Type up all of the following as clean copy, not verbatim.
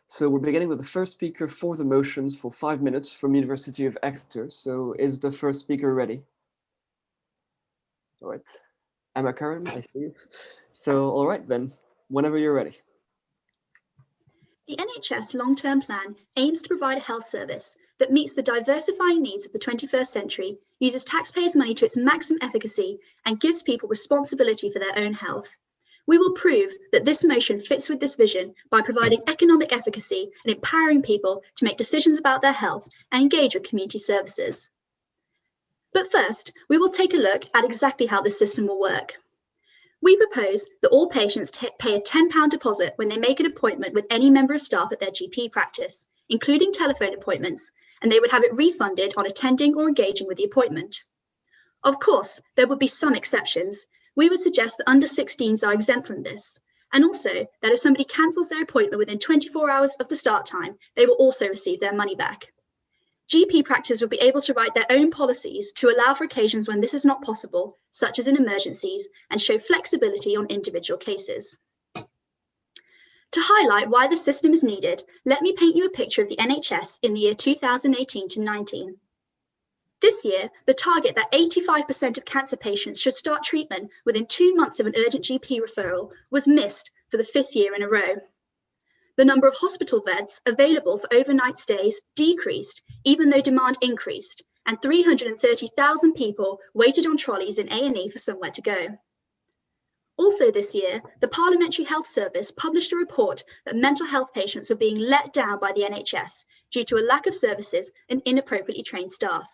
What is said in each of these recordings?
So we're beginning with the first speaker for the motions for 5 minutes from University of Exeter. So is the first speaker ready? All right. Emma Curran, I see you. So, all right then, whenever you're ready. The NHS long-term plan aims to provide a health service that meets the diversifying needs of the 21st century, uses taxpayers' money to its maximum efficacy, and gives people responsibility for their own health. We will prove that this motion fits with this vision by providing economic efficacy and empowering people to make decisions about their health and engage with community services. But first, we will take a look at exactly how this system will work. We propose that all patients pay a £10 deposit when they make an appointment with any member of staff at their GP practice, including telephone appointments, and they would have it refunded on attending or engaging with the appointment. Of course, there would be some exceptions. We would suggest that under 16s are exempt from this, and also that if somebody cancels their appointment within 24 hours of the start time, they will also receive their money back. GP practices will be able to write their own policies to allow for occasions when this is not possible, such as in emergencies, and show flexibility on individual cases. To highlight why the system is needed, let me paint you a picture of the NHS in the year 2018 to 19. This year, the target that 85% of cancer patients should start treatment within 2 months of an urgent GP referral was missed for the 5th year in a row. The number of hospital beds available for overnight stays decreased, even though demand increased, and 330,000 people waited on trolleys in A&E for somewhere to go. Also this year, the Parliamentary Health Service published a report that mental health patients were being let down by the NHS due to a lack of services and inappropriately trained staff.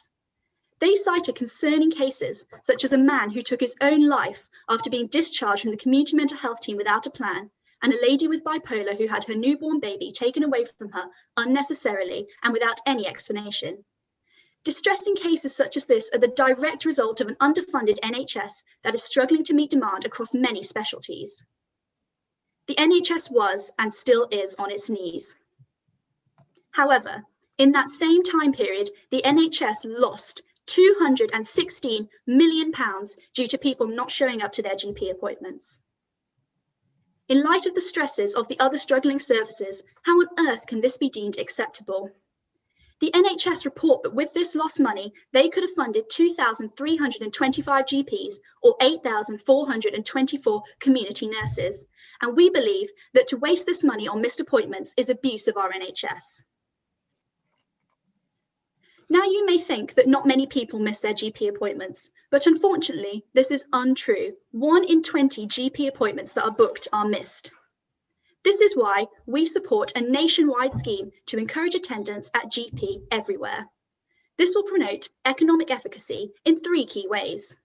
They cited concerning cases, such as a man who took his own life after being discharged from the community mental health team without a plan, and a lady with bipolar who had her newborn baby taken away from her unnecessarily and without any explanation. Distressing cases such as this are the direct result of an underfunded NHS that is struggling to meet demand across many specialties. The NHS was and still is on its knees. However, in that same time period, the NHS lost £216 million due to people not showing up to their GP appointments. In light of the stresses of the other struggling services, how on earth can this be deemed acceptable? The NHS report that with this lost money, they could have funded 2,325 GPs or 8,424 community nurses. And we believe that to waste this money on missed appointments is abuse of our NHS. Now you may think that not many people miss their GP appointments, but unfortunately, this is untrue. 1 in 20 GP appointments that are booked are missed. This is why we support a nationwide scheme to encourage attendance at GP everywhere. This will promote economic efficacy in 3 key ways.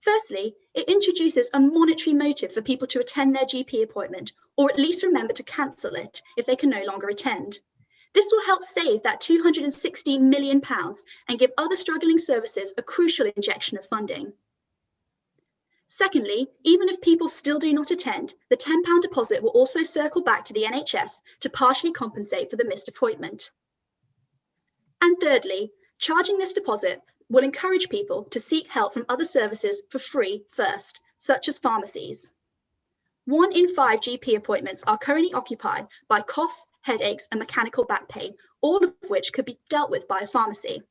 Firstly, it introduces a monetary motive for people to attend their GP appointment, or at least remember to cancel it if they can no longer attend. This will help save that £216 million and give other struggling services a crucial injection of funding. Secondly, even if people still do not attend, the £10 deposit will also circle back to the NHS to partially compensate for the missed appointment. And thirdly, charging this deposit will encourage people to seek help from other services for free first, such as pharmacies. 1 in 5 GP appointments are currently occupied by coughs, headaches, and mechanical back pain, all of which could be dealt with by a pharmacy.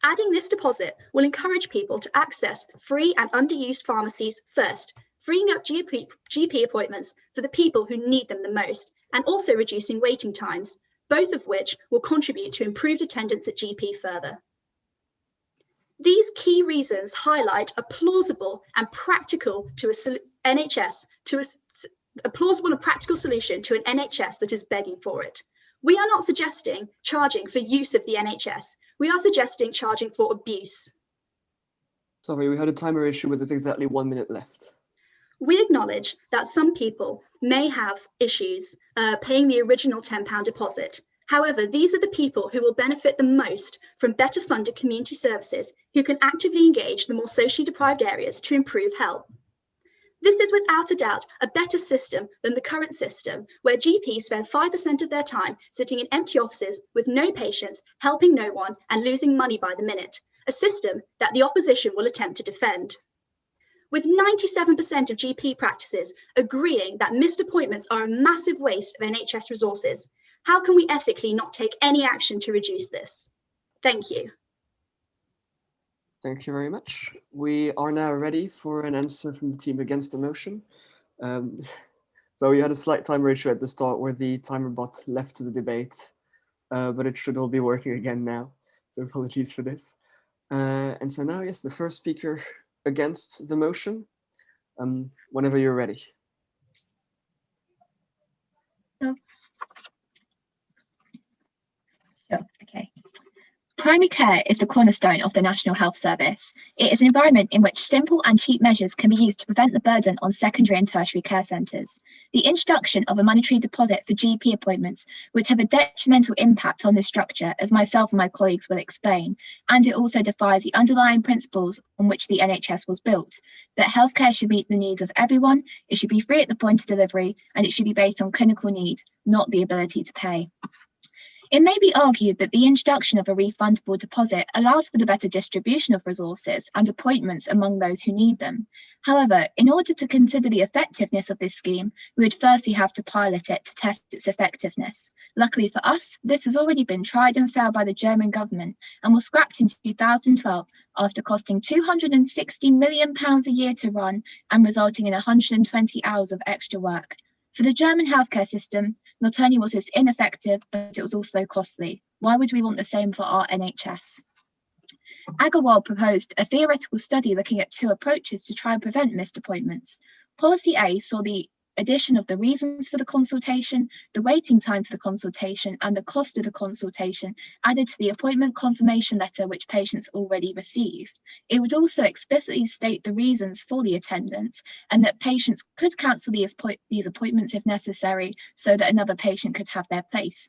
Adding this deposit will encourage people to access free and underused pharmacies first, freeing up GP appointments for the people who need them the most, and also reducing waiting times, both of which will contribute to improved attendance at GP further. These key reasons highlight a plausible and practical solution to an NHS that is begging for it. We are not suggesting charging for use of the NHS. We are suggesting charging for abuse. Sorry, we had a timer issue with exactly 1 minute left. We acknowledge that some people may have issues paying the original £10 deposit. However, these are the people who will benefit the most from better funded community services who can actively engage the more socially deprived areas to improve health. This is without a doubt a better system than the current system, where GPs spend 5% of their time sitting in empty offices with no patients, helping no one, and losing money by the minute, a system that the opposition will attempt to defend. with 97% of GP practices agreeing that missed appointments are a massive waste of NHS resources. How can we ethically not take any action to reduce this? Thank you. Thank you very much. We are now ready for an answer from the team against the motion. So we had a slight timer issue at the start where the timer bot left the debate, but it should all be working again now. So apologies for this. And so now, yes, the first speaker against the motion, whenever you're ready. Sure, okay. Primary care is the cornerstone of the National Health Service. It is an environment in which simple and cheap measures can be used to prevent the burden on secondary and tertiary care centres. The introduction of a monetary deposit for GP appointments would have a detrimental impact on this structure, as myself and my colleagues will explain, and it also defies the underlying principles on which the NHS was built, that healthcare should meet the needs of everyone, it should be free at the point of delivery, and it should be based on clinical need, not the ability to pay. It may be argued that the introduction of a refundable deposit allows for the better distribution of resources and appointments among those who need them. However, in order to consider the effectiveness of this scheme, we would firstly have to pilot it to test its effectiveness. Luckily for us, this has already been tried and failed by the German government and was scrapped in 2012 after costing £260 million a year to run and resulting in 120 hours of extra work. For the German healthcare system, not only was this ineffective, but it was also costly. Why would we want the same for our NHS? Agarwal proposed a theoretical study looking at two approaches to try and prevent missed appointments. Policy A saw the addition of the reasons for the consultation, the waiting time for the consultation, and the cost of the consultation added to the appointment confirmation letter which patients already received. It would also explicitly state the reasons for the attendance and that patients could cancel these appointments if necessary so that another patient could have their place.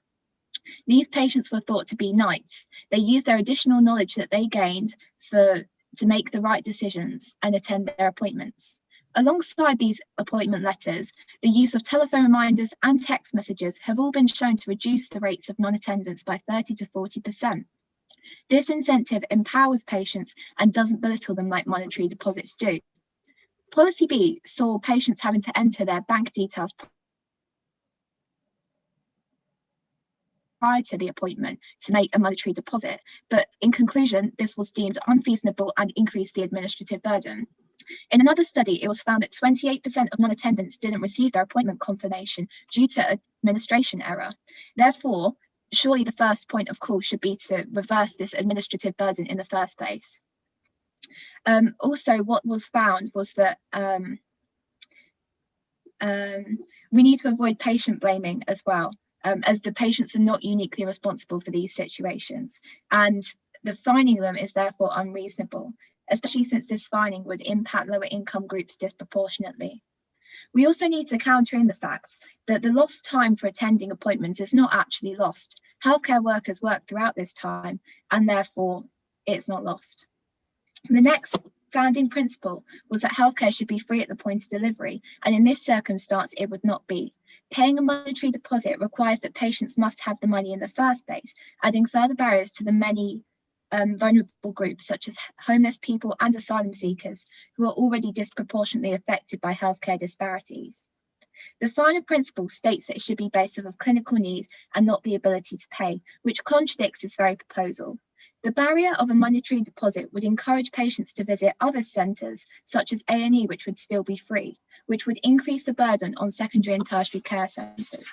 These patients were thought to be knights. They used their additional knowledge that they gained to make the right decisions and attend their appointments. Alongside these appointment letters, the use of telephone reminders and text messages have all been shown to reduce the rates of non-attendance by 30 to 40%. This incentive empowers patients and doesn't belittle them like monetary deposits do. Policy B saw patients having to enter their bank details prior to the appointment to make a monetary deposit, but in conclusion, this was deemed unreasonable and increased the administrative burden. In another study, it was found that 28% of non-attendants didn't receive their appointment confirmation due to administration error. Therefore, surely the first point of call should be to reverse this administrative burden in the first place. Also, what was found was that we need to avoid patient blaming as well, as the patients are not uniquely responsible for these situations, and the fining them is therefore unreasonable, especially since this fining would impact lower income groups disproportionately. We also need to counter in the fact that the lost time for attending appointments is not actually lost. Healthcare workers work throughout this time, and therefore it's not lost. The next founding principle was that healthcare should be free at the point of delivery, and in this circumstance it would not be. Paying a monetary deposit requires that patients must have the money in the first place, adding further barriers to the many vulnerable groups such as homeless people and asylum seekers who are already disproportionately affected by healthcare disparities. The final principle states that it should be based off of clinical need and not the ability to pay, which contradicts this very proposal. The barrier of a monetary deposit would encourage patients to visit other centres such as A&E, which would still be free, which would increase the burden on secondary and tertiary care centres.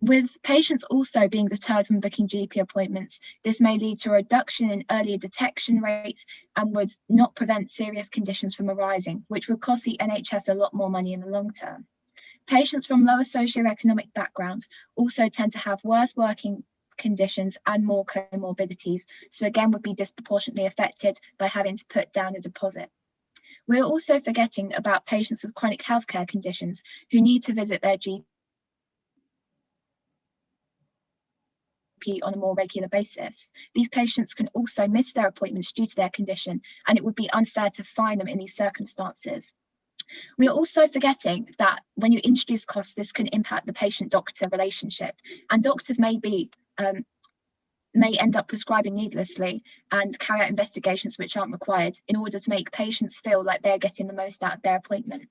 With patients also being deterred from booking GP appointments, this may lead to a reduction in earlier detection rates and would not prevent serious conditions from arising, which would cost the NHS a lot more money in the long term. Patients from lower socioeconomic backgrounds also tend to have worse working conditions and more comorbidities, so again would be disproportionately affected by having to put down a deposit. We're also forgetting about patients with chronic healthcare conditions who need to visit their GP on a more regular basis. These patients can also miss their appointments due to their condition, and it would be unfair to fine them in these circumstances. We are also forgetting that when you introduce costs, this can impact the patient-doctor relationship, and doctors may be may end up prescribing needlessly and carry out investigations which aren't required in order to make patients feel like they're getting the most out of their appointment.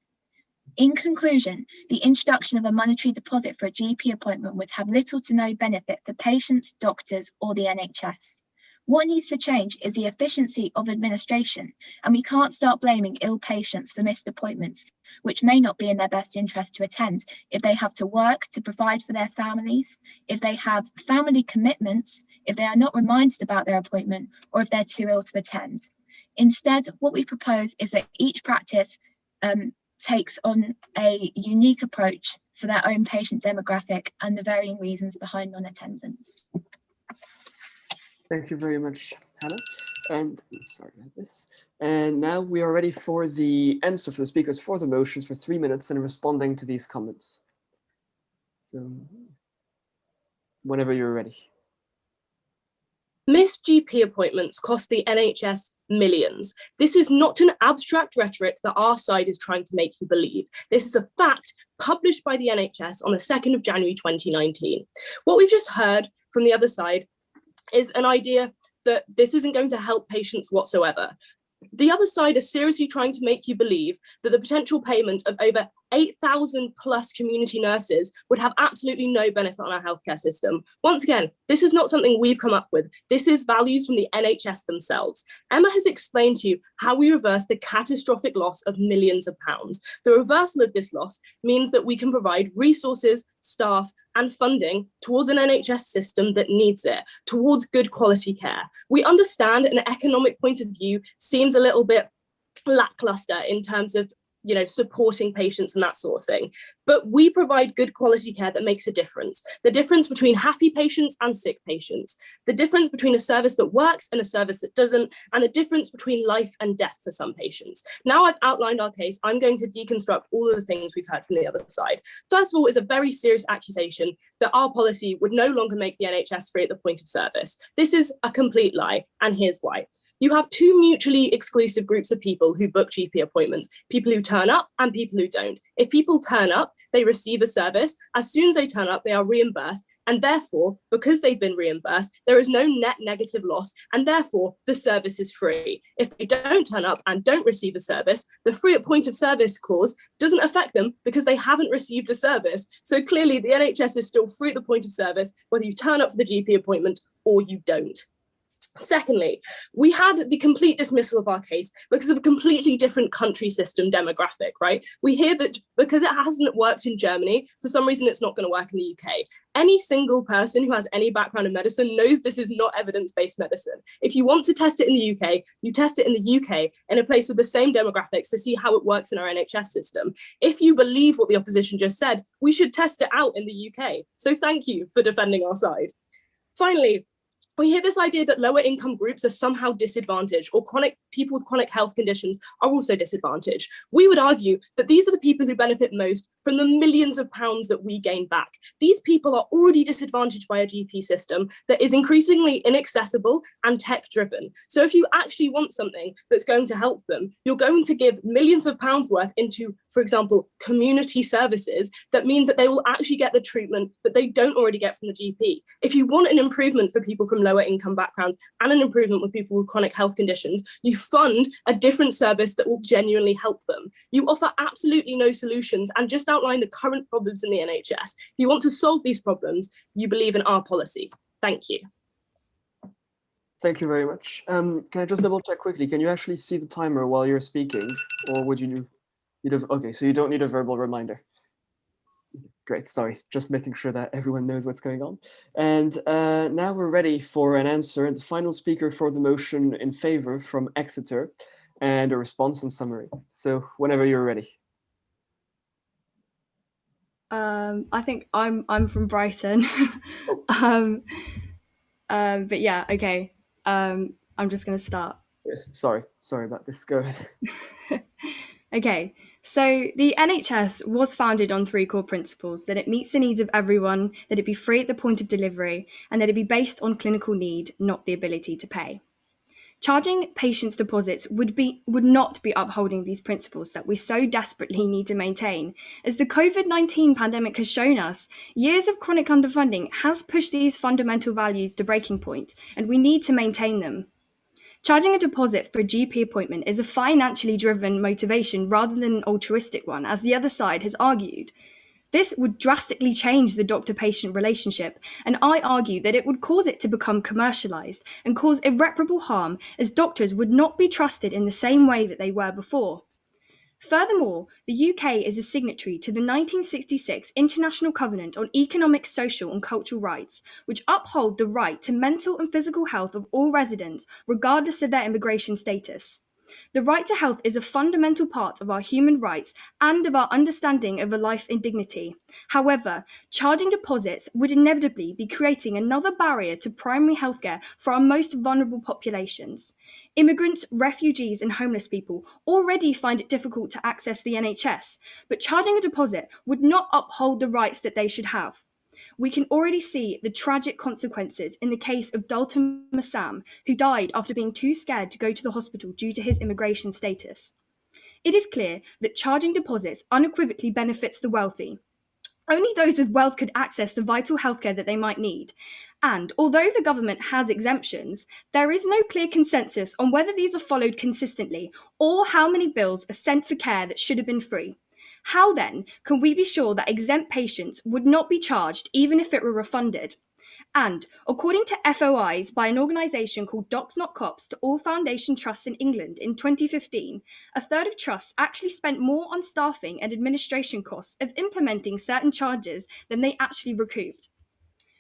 In conclusion, the introduction of a monetary deposit for a GP appointment would have little to no benefit for patients, doctors, or the NHS. What needs to change is the efficiency of administration, and we can't start blaming ill patients for missed appointments, which may not be in their best interest to attend if they have to work to provide for their families, if they have family commitments, if they are not reminded about their appointment, or if they're too ill to attend. Instead, what we propose is that each practice takes on a unique approach for their own patient demographic and the varying reasons behind non-attendance. Thank you very much, Hannah. And sorry about this. And now we are ready for the answer for the speakers for the motions for 3 minutes and responding to these comments. So whenever you're ready. Missed GP appointments cost the NHS millions. This is not an abstract rhetoric that our side is trying to make you believe. This is a fact published by the NHS on the 2nd of January 2019. What we've just heard from the other side is an idea that this isn't going to help patients whatsoever. The other side is seriously trying to make you believe that the potential payment of over 8,000 plus community nurses would have absolutely no benefit on our healthcare system. Once again, this is not something we've come up with. This is values from the NHS themselves. Emma has explained to you how we reverse the catastrophic loss of millions of pounds. The reversal of this loss means that we can provide resources, staff, and funding towards an NHS system that needs it, towards good quality care. We understand an economic point of view seems a little bit lackluster in terms of supporting patients and that sort of thing. But we provide good quality care that makes a difference. The difference between happy patients and sick patients, the difference between a service that works and a service that doesn't, and the difference between life and death for some patients. Now I've outlined our case, I'm going to deconstruct all of the things we've heard from the other side. First of all, is a very serious accusation that our policy would no longer make the NHS free at the point of service. This is a complete lie, and here's why. You have two mutually exclusive groups of people who book GP appointments, people who turn up and people who don't. If people turn up, they receive a service. As soon as they turn up, they are reimbursed. And therefore, because they've been reimbursed, there is no net negative loss. And therefore, the service is free. If they don't turn up and don't receive a service, the free at point of service clause doesn't affect them because they haven't received a service. So clearly, the NHS is still free at the point of service, whether you turn up for the GP appointment or you don't. Secondly, we had the complete dismissal of our case because of a completely different country system demographic, right? We hear that because it hasn't worked in Germany, for some reason it's not going to work in the UK. Any single person who has any background in medicine knows this is not evidence-based medicine. If you want to test it in the UK, you test it in the UK in a place with the same demographics to see how it works in our NHS system. If you believe what the opposition just said, we should test it out in the UK. So thank you for defending our side. Finally, we hear this idea that lower income groups are somehow disadvantaged, or people with chronic health conditions are also disadvantaged. We would argue that these are the people who benefit most from the millions of pounds that we gain back. These people are already disadvantaged by a GP system that is increasingly inaccessible and tech-driven. So if you actually want something that's going to help them, you're going to give millions of pounds worth into, for example, community services that mean that they will actually get the treatment that they don't already get from the GP. If you want an improvement for people from lower income backgrounds and an improvement with people with chronic health conditions, you fund a different service that will genuinely help them. You offer absolutely no solutions and just outline the current problems in the NHS. If you want to solve these problems, you believe in our policy. Thank you. Thank you very much. Can I just double check quickly? Can you actually see the timer while you're speaking, or would you need a, okay, so you don't need a verbal reminder. Great, sorry, just making sure that everyone knows what's going on. And now we're ready for an answer. The final speaker for the motion in favor from Exeter, and a response and summary. So whenever you're ready. I think I'm from Brighton. But yeah, okay. I'm just gonna start. Yes, sorry about this. Go ahead. Okay, so the NHS was founded on three core principles: that it meets the needs of everyone, that it be free at the point of delivery, and that it be based on clinical need, not the ability to pay. Charging patients deposits would not be upholding these principles that we so desperately need to maintain. As the COVID-19 pandemic has shown us, years of chronic underfunding has pushed these fundamental values to breaking point, and we need to maintain them. Charging a deposit for a GP appointment is a financially driven motivation rather than an altruistic one, as the other side has argued. This would drastically change the doctor-patient relationship, and I argue that it would cause it to become commercialised and cause irreparable harm, as doctors would not be trusted in the same way that they were before. Furthermore, the UK is a signatory to the 1966 International Covenant on Economic, Social and Cultural Rights, which uphold the right to mental and physical health of all residents, regardless of their immigration status. The right to health is a fundamental part of our human rights and of our understanding of a life in dignity. However, charging deposits would inevitably be creating another barrier to primary healthcare for our most vulnerable populations. Immigrants, refugees and homeless people already find it difficult to access the NHS, but charging a deposit would not uphold the rights that they should have. We can already see the tragic consequences in the case of Dalton Massam, who died after being too scared to go to the hospital due to his immigration status. It is clear that charging deposits unequivocally benefits the wealthy. Only those with wealth could access the vital healthcare that they might need. And although the government has exemptions, there is no clear consensus on whether these are followed consistently or how many bills are sent for care that should have been free. How then can we be sure that exempt patients would not be charged even if it were refunded? And according to FOIs by an organisation called Docs Not Cops to all foundation trusts in England in 2015, a third of trusts actually spent more on staffing and administration costs of implementing certain charges than they actually recouped.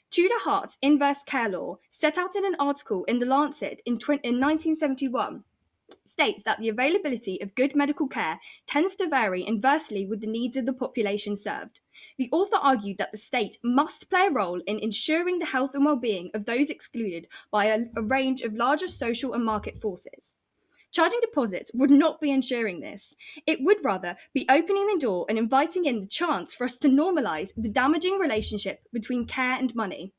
Tudor Hart's inverse care law, set out in an article in The Lancet in 1971, states that the availability of good medical care tends to vary inversely with the needs of the population served. The author argued that the state must play a role in ensuring the health and well-being of those excluded by a range of larger social and market forces. Charging deposits would not be ensuring this. It would rather be opening the door and inviting in the chance for us to normalise the damaging relationship between care and money.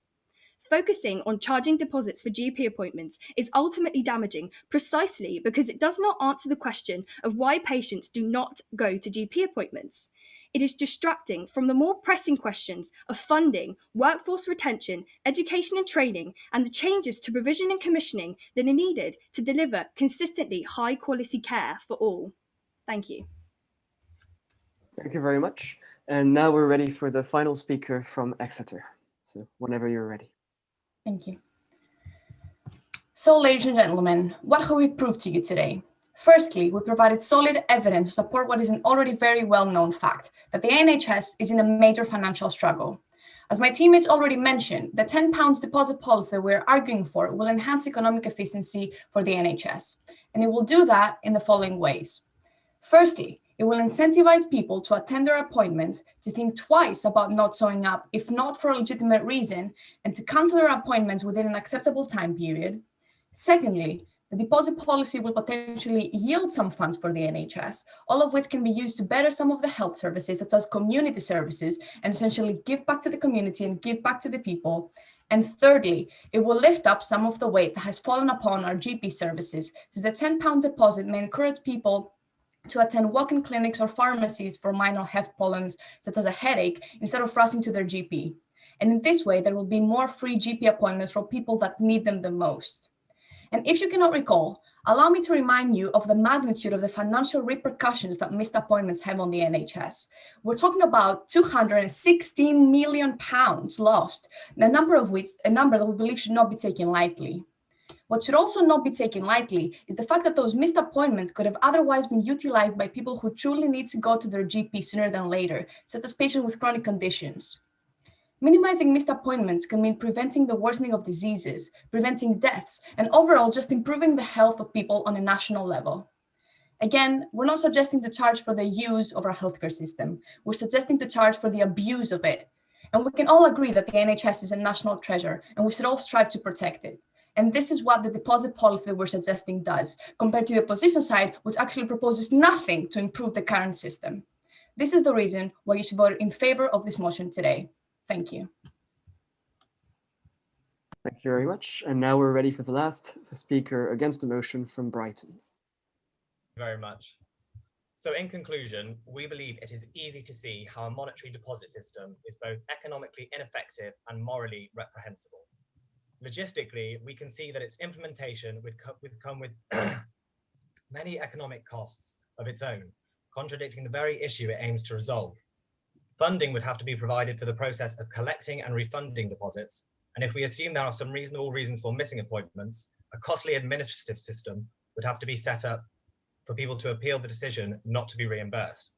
Focusing on charging deposits for GP appointments is ultimately damaging precisely because it does not answer the question of why patients do not go to GP appointments. It is distracting from the more pressing questions of funding, workforce retention, education and training, and the changes to provision and commissioning that are needed to deliver consistently high quality care for all. Thank you. Thank you very much. And now we're ready for the final speaker from Exeter. So whenever you're ready. Thank you. So, ladies and gentlemen, what have we proved to you today? Firstly, we provided solid evidence to support what is an already very well-known fact, that the NHS is in a major financial struggle. As my teammates already mentioned, the £10 deposit policy that we're arguing for will enhance economic efficiency for the NHS, and it will do that in the following ways. Firstly, it will incentivize people to attend their appointments, to think twice about not showing up if not for a legitimate reason, and to cancel their appointments within an acceptable time period. Secondly, the deposit policy will potentially yield some funds for the NHS, all of which can be used to better some of the health services, such as community services, and essentially give back to the community and give back to the people. And thirdly, it will lift up some of the weight that has fallen upon our GP services, since the £10 deposit may encourage people to attend walk-in clinics or pharmacies for minor health problems, such as a headache, instead of rushing to their GP. And in this way, there will be more free GP appointments for people that need them the most. And if you cannot recall, allow me to remind you of the magnitude of the financial repercussions that missed appointments have on the NHS. We're talking about £216 million lost, a number that we believe should not be taken lightly. What should also not be taken lightly is the fact that those missed appointments could have otherwise been utilized by people who truly need to go to their GP sooner than later, such as patients with chronic conditions. Minimizing missed appointments can mean preventing the worsening of diseases, preventing deaths, and overall just improving the health of people on a national level. Again, we're not suggesting to charge for the use of our healthcare system. We're suggesting to charge for the abuse of it. And we can all agree that the NHS is a national treasure, and we should all strive to protect it. And this is what the deposit policy that we're suggesting does, compared to the opposition side, which actually proposes nothing to improve the current system. This is the reason why you should vote in favor of this motion today. Thank you. Thank you very much. And now we're ready for the last speaker against the motion from Brighton. Very much. So in conclusion, we believe it is easy to see how a monetary deposit system is both economically ineffective and morally reprehensible. Logistically, we can see that its implementation would come with many economic costs of its own, contradicting the very issue it aims to resolve. Funding would have to be provided for the process of collecting and refunding deposits, and if we assume there are some reasonable reasons for missing appointments, a costly administrative system would have to be set up for people to appeal the decision not to be reimbursed.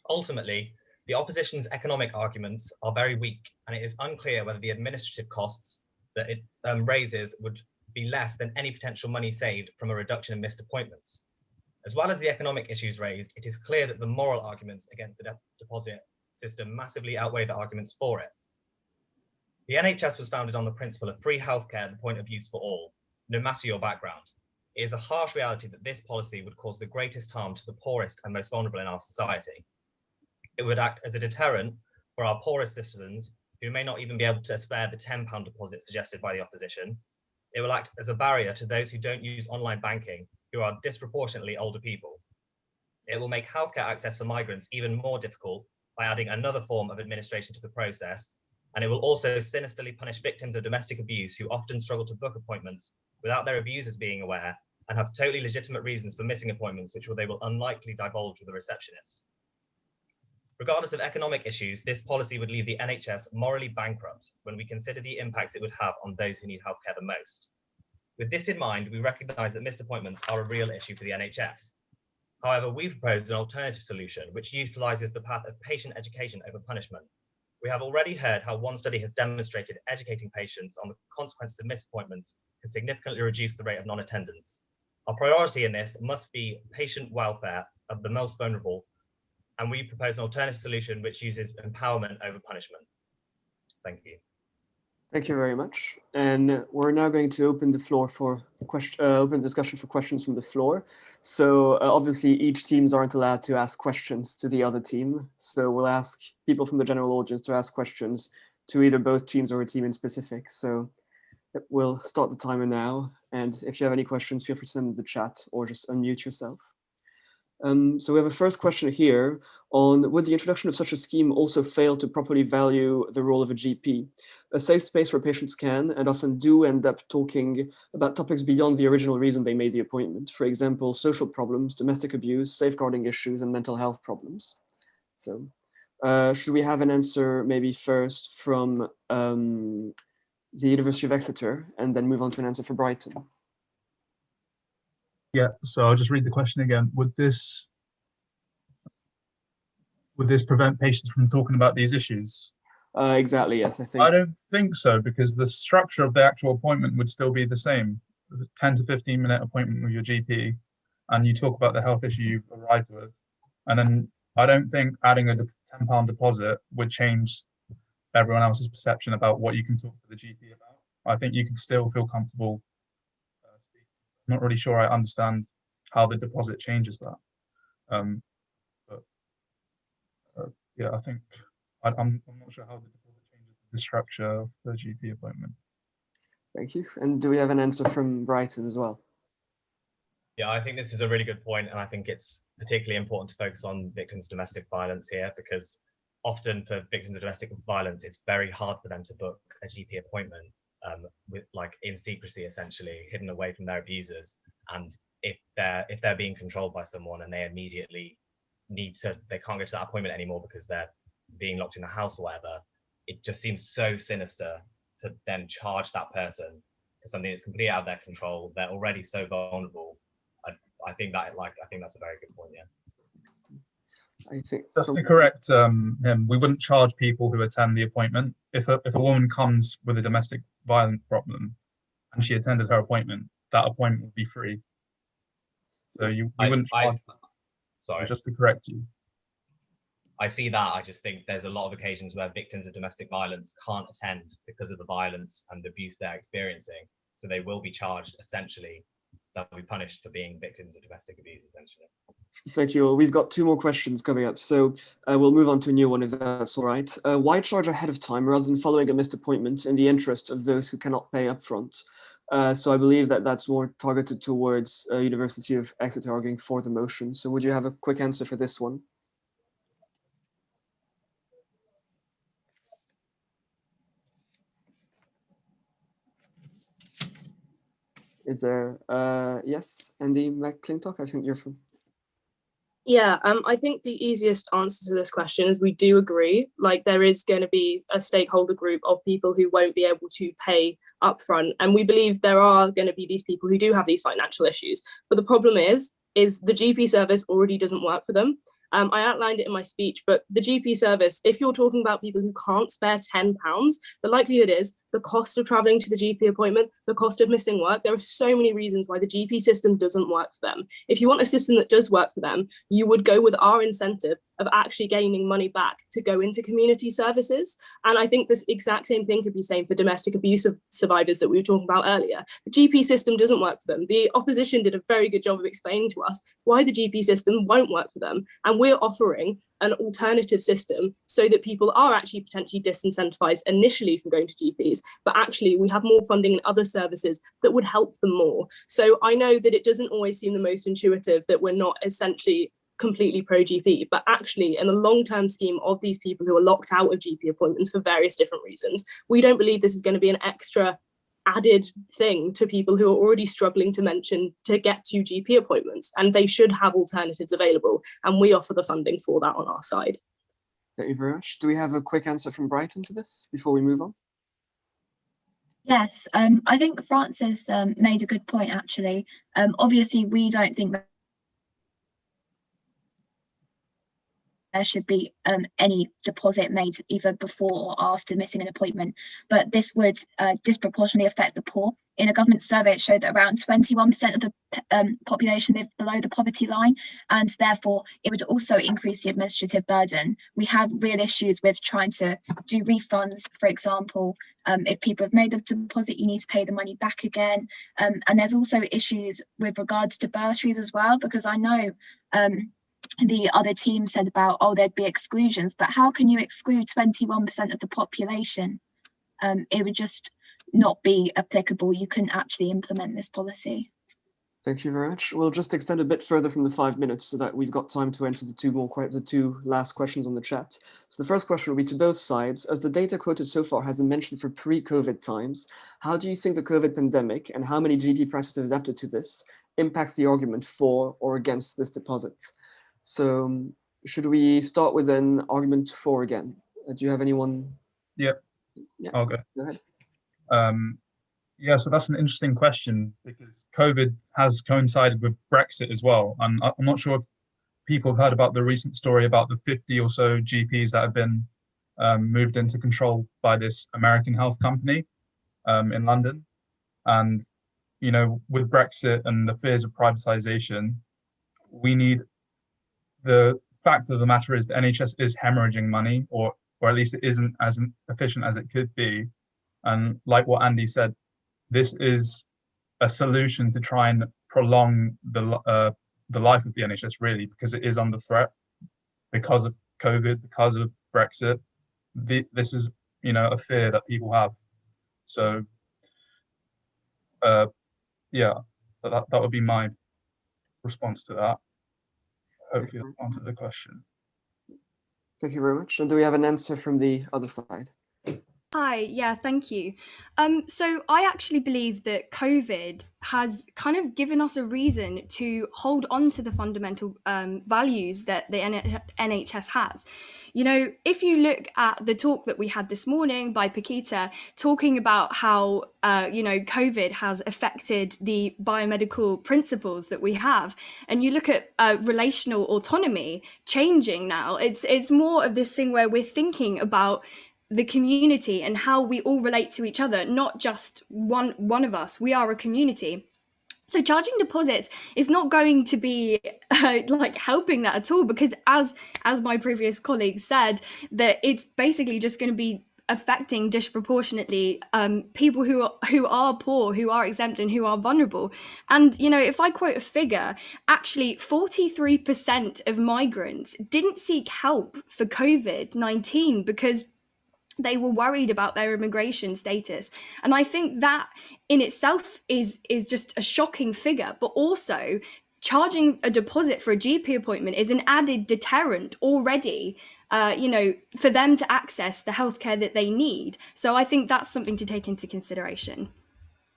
Ultimately, the opposition's economic arguments are very weak, and it is unclear whether the administrative costs that it raises would be less than any potential money saved from a reduction in missed appointments. As well as the economic issues raised, it is clear that the moral arguments against the deposit system massively outweigh the arguments for it. The NHS was founded on the principle of free healthcare at the point of use for all, no matter your background. It is a harsh reality that this policy would cause the greatest harm to the poorest and most vulnerable in our society. It would act as a deterrent for our poorest citizens who may not even be able to spare the £10 deposit suggested by the opposition. It will act as a barrier to those who don't use online banking, who are disproportionately older people. It will make healthcare access for migrants even more difficult by adding another form of administration to the process, and it will also sinisterly punish victims of domestic abuse who often struggle to book appointments without their abusers being aware and have totally legitimate reasons for missing appointments, which they will unlikely divulge with a receptionist. Regardless of economic issues, this policy would leave the NHS morally bankrupt when we consider the impacts it would have on those who need healthcare the most. With this in mind, we recognise that missed appointments are a real issue for the NHS. However, we proposed an alternative solution which utilises the path of patient education over punishment. We have already heard how one study has demonstrated educating patients on the consequences of missed appointments can significantly reduce the rate of non-attendance. Our priority in this must be patient welfare of the most vulnerable, and we propose an alternative solution which uses empowerment over punishment. Thank you. Thank you very much. And we're now going to open the floor for open discussion for questions from the floor. So obviously each teams aren't allowed to ask questions to the other team. So we'll ask people from the general audience to ask questions to either both teams or a team in specific. So we'll start the timer now. And if you have any questions, feel free to send them in the chat or just unmute yourself. So we have a first question here on, would the introduction of such a scheme also fail to properly value the role of a GP? A safe space where patients can and often do end up talking about topics beyond the original reason they made the appointment. For example, social problems, domestic abuse, safeguarding issues, and mental health problems. So should we have an answer maybe first from the University of Exeter and then move on to an answer for Brighton? Yeah, so I'll just read the question again. Would this prevent patients from talking about these issues? Exactly, yes, I think. I don't think so, because the structure of the actual appointment would still be the same. A 10 to 15 minute appointment with your GP, and you talk about the health issue you've arrived with. And then I don't think adding a £10 deposit would change everyone else's perception about what you can talk to the GP about. I think you can still feel comfortable speaking. I'm not really sure I understand how the deposit changes that. Yeah, I think I'm not sure how the deposit changes the structure of the GP appointment. Thank you. And do we have an answer from Brighton as well? Yeah, I think this is a really good point, and I think it's particularly important to focus on victims of domestic violence here, because often for victims of domestic violence, it's very hard for them to book a GP appointment with in secrecy, essentially hidden away from their abusers. And if they're being controlled by someone and they immediately they can't go to that appointment anymore because they're being locked in the house or whatever, it just seems so sinister to then charge that person for something that's completely out of their control. They're already so vulnerable. I think that's a very good point. Yeah. I think just to correct him, we wouldn't charge people who attend the appointment. If a woman comes with a domestic violence problem and she attended her appointment, that appointment would be free. So you wouldn't charge. Sorry, just to correct you. I see that. I just think there's a lot of occasions where victims of domestic violence can't attend because of the violence and the abuse they're experiencing. So they will be charged essentially they'll be punished for being victims of domestic abuse, essentially. Thank you all. We've got 2 more questions coming up, so we'll move on to a new one if that's all right. Why charge ahead of time rather than following a missed appointment in the interest of those who cannot pay upfront? So I believe that that's more targeted towards University of Exeter arguing for the motion. So would you have a quick answer for this one? Is there, yes, Andy McClintock, I think you're from. Yeah, I think the easiest answer to this question is we do agree. Like, there is going to be a stakeholder group of people who won't be able to pay upfront, and we believe there are going to be these people who do have these financial issues. But the problem is the GP service already doesn't work for them. I outlined it in my speech, but the GP service, if you're talking about people who can't spare £10, the likelihood is the cost of traveling to the GP appointment, the cost of missing work, there are so many reasons why the GP system doesn't work for them. If you want a system that does work for them, you would go with our incentive of actually gaining money back to go into community services. And I think this exact same thing could be saying for domestic abuse survivors that we were talking about earlier. The GP system doesn't work for them. The opposition did a very good job of explaining to us why the GP system won't work for them. And we're offering an alternative system so that people are actually potentially disincentivized initially from going to GPs, but actually we have more funding in other services that would help them more. So I know that it doesn't always seem the most intuitive that we're not essentially completely pro GP, but actually in the long-term scheme of these people who are locked out of GP appointments for various different reasons, we don't believe this is going to be an extra added thing to people who are already struggling to get to GP appointments, and they should have alternatives available, and we offer the funding for that on our side. Thank you very much. Do we have a quick answer from Brighton to this before we move on? Yes, I think Francis made a good point actually. Obviously, we don't think that there should be any deposit made either before or after missing an appointment, but this would disproportionately affect the poor. In a government survey, it showed that around 21% of the population live below the poverty line, and therefore it would also increase the administrative burden. We have real issues with trying to do refunds, for example. If people have made a deposit, you need to pay the money back again. And there's also issues with regards to bursaries as well, because I know the other team said about, oh, there'd be exclusions, but how can you exclude 21% of the population? It would just not be applicable. You couldn't actually implement this policy. Thank you very much. We'll just extend a bit further from the 5 minutes so that we've got time to answer the two last questions on the chat. So the first question will be to both sides. As the data quoted so far has been mentioned for pre-COVID times, how do you think the COVID pandemic and how many GP practices have adapted to this impacts the argument for or against this deposit? So should we start with an argument for again? Do you have anyone? Yeah. I'll go. Go ahead. Yeah, so that's an interesting question because COVID has coincided with Brexit as well. And I'm not sure if people have heard about the recent story about the 50 or so GPs that have been moved into control by this American health company in London. And, you know, with Brexit and the fears of privatization, we need, the fact of the matter is the NHS is hemorrhaging money, or at least it isn't as efficient as it could be. And like what Andy said, this is a solution to try and prolong the life of the NHS, really, because it is under threat because of COVID, because of Brexit. This is, you know, a fear that people have. So, yeah, that would be my response to that. Hopefully I'll answer the question. Thank you very much. And do we have an answer from the other side? Hi, yeah, thank you. So I actually believe that COVID has kind of given us a reason to hold on to the fundamental values that the NHS has. You know, if you look at the talk that we had this morning by Paquita, talking about how, you know, COVID has affected the biomedical principles that we have, and you look at relational autonomy changing now, it's more of this thing where we're thinking about the community and how we all relate to each other, not just one of us. We are a community. So charging deposits is not going to be like helping that at all, because as my previous colleague said, that it's basically just going to be affecting disproportionately people who are poor, who are exempt, and who are vulnerable. And if I quote a figure, actually 43% of migrants didn't seek help for COVID-19 because they were worried about their immigration status. And I think that in itself is just a shocking figure, but also charging a deposit for a GP appointment is an added deterrent already, for them to access the healthcare that they need. So I think that's something to take into consideration.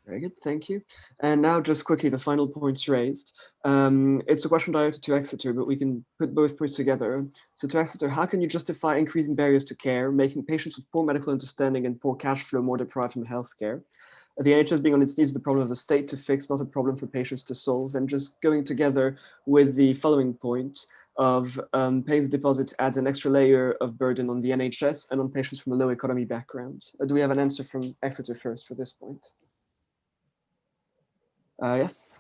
Very good, thank you. And now just quickly, the final points raised. It's a question directed to Exeter, but we can put both points together. So to Exeter, how can you justify increasing barriers to care, making patients with poor medical understanding and poor cash flow more deprived from healthcare? The NHS being on its knees is the problem of the state to fix, not a problem for patients to solve. And just going together with the following point of paying the deposit adds an extra layer of burden on the NHS and on patients from a low economy background. Do we have an answer from Exeter first for this point? Yes.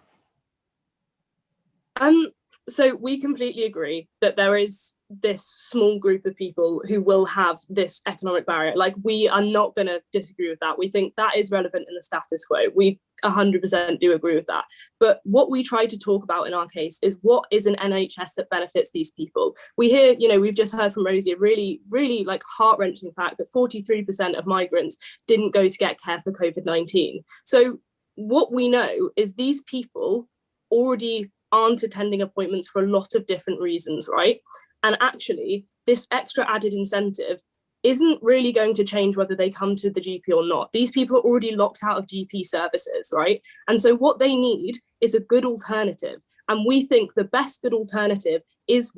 So we completely agree that there is this small group of people who will have this economic barrier. Like, we are not going to disagree with that. We think that is relevant in the status quo. We 100% do agree with that. But what we try to talk about in our case is what is an NHS that benefits these people. We hear, we've just heard from Rosie, a really, really like heart-wrenching fact that 43% of migrants didn't go to get care for COVID-19. So what we know is these people already aren't attending appointments for a lot of different reasons, right? And actually, this extra added incentive isn't really going to change whether they come to the GP or not. These people are already locked out of GP services, right? And so what they need is a good alternative. And we think the best good alternative is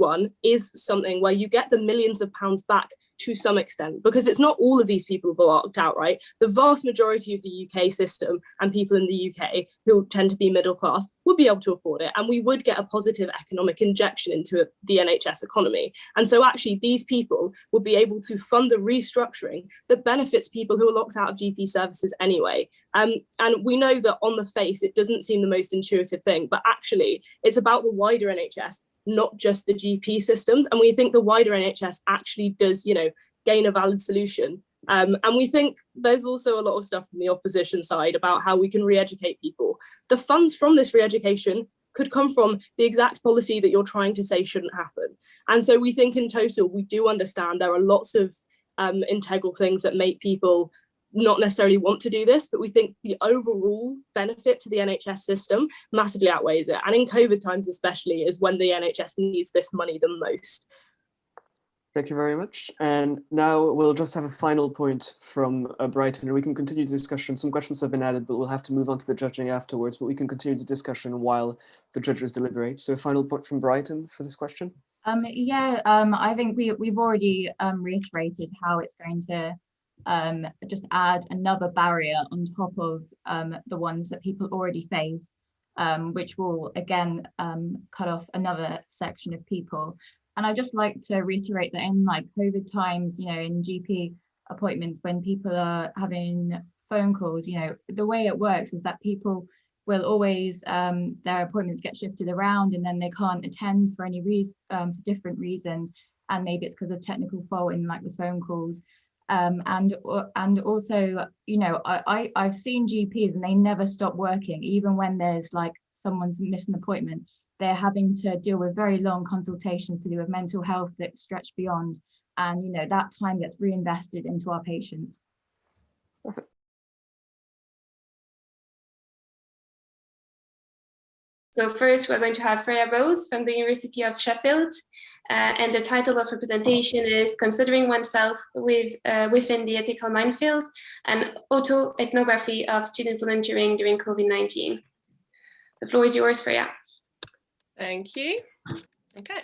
something where you get the millions of pounds back to some extent, because it's not all of these people who are locked out, right? The vast majority of the UK system and people in the UK who tend to be middle class would be able to afford it, and we would get a positive economic injection into the NHS economy. And so actually these people would be able to fund the restructuring that benefits people who are locked out of GP services anyway. And we know that on the face, it doesn't seem the most intuitive thing, but actually it's about the wider NHS, not just the GP systems. And we think the wider NHS actually does, gain a valid solution. And we think there's also a lot of stuff from the opposition side about how we can re-educate people. The funds from this re-education could come from the exact policy that you're trying to say shouldn't happen. And so we think in total, we do understand there are lots of integral things that make people not necessarily want to do this, but we think the overall benefit to the NHS system massively outweighs it. And in COVID times especially is when the NHS needs this money the most. Thank you very much. And now we'll just have a final point from Brighton, and we can continue the discussion. Some questions have been added, but we'll have to move on to the judging afterwards, but we can continue the discussion while the judges deliberate. So a final point from Brighton for this question. I think we've already reiterated how it's going to just add another barrier on top of the ones that people already face, which will again cut off another section of people. And I just like to reiterate that in like COVID times, in GP appointments, when people are having phone calls, the way it works is that people will always their appointments get shifted around, and then they can't attend for any reason, for different reasons, and maybe it's because of technical fault in like the phone calls. And also, I've seen GPs and they never stop working, even when there's like someone's missed an appointment. They're having to deal with very long consultations to do with mental health that stretch beyond, and that time gets reinvested into our patients. So first, we're going to have Freya Rose from the University of Sheffield, and the title of her presentation is Considering Oneself Within the Ethical Minefield, an Autoethnography of Student Volunteering During COVID-19. The floor is yours, Freya. Thank you. Okay.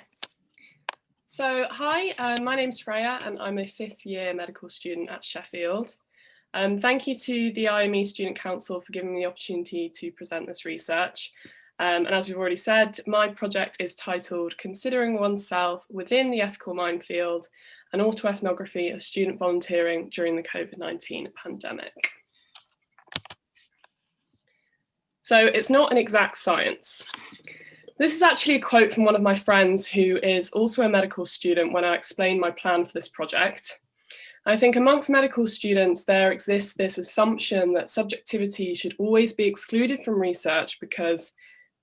So hi, my name's Freya, and I'm a 5th year medical student at Sheffield. Thank you to the IME Student Council for giving me the opportunity to present this research. And as we've already said, my project is titled Considering Oneself Within the Ethical Minefield, an Autoethnography of Student Volunteering During the COVID-19 Pandemic. So it's not an exact science. This is actually a quote from one of my friends who is also a medical student when I explained my plan for this project. I think amongst medical students, there exists this assumption that subjectivity should always be excluded from research because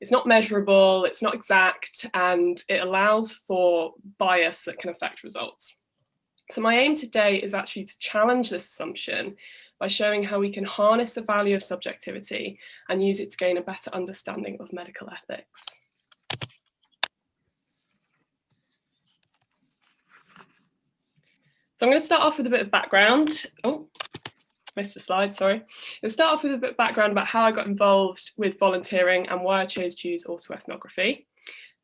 it's not measurable, it's not exact, and it allows for bias that can affect results. So my aim today is actually to challenge this assumption by showing how we can harness the value of subjectivity and use it to gain a better understanding of medical ethics. So I'm going to start off with a bit of background. Oh, missed a slide, sorry. I'll start off with a bit of background about how I got involved with volunteering and why I chose to use autoethnography.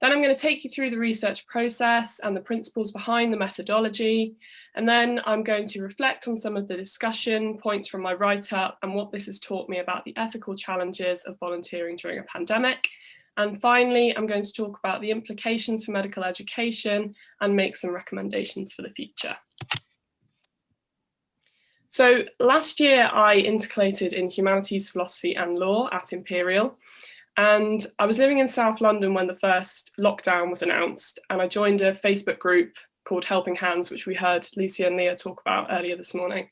Then I'm going to take you through the research process and the principles behind the methodology. And then I'm going to reflect on some of the discussion points from my write-up and what this has taught me about the ethical challenges of volunteering during a pandemic. And finally, I'm going to talk about the implications for medical education and make some recommendations for the future. So last year I intercalated in humanities, philosophy and law at Imperial. And I was living in South London when the first lockdown was announced, and I joined a Facebook group called Helping Hands, which we heard Lucia and Leah talk about earlier this morning.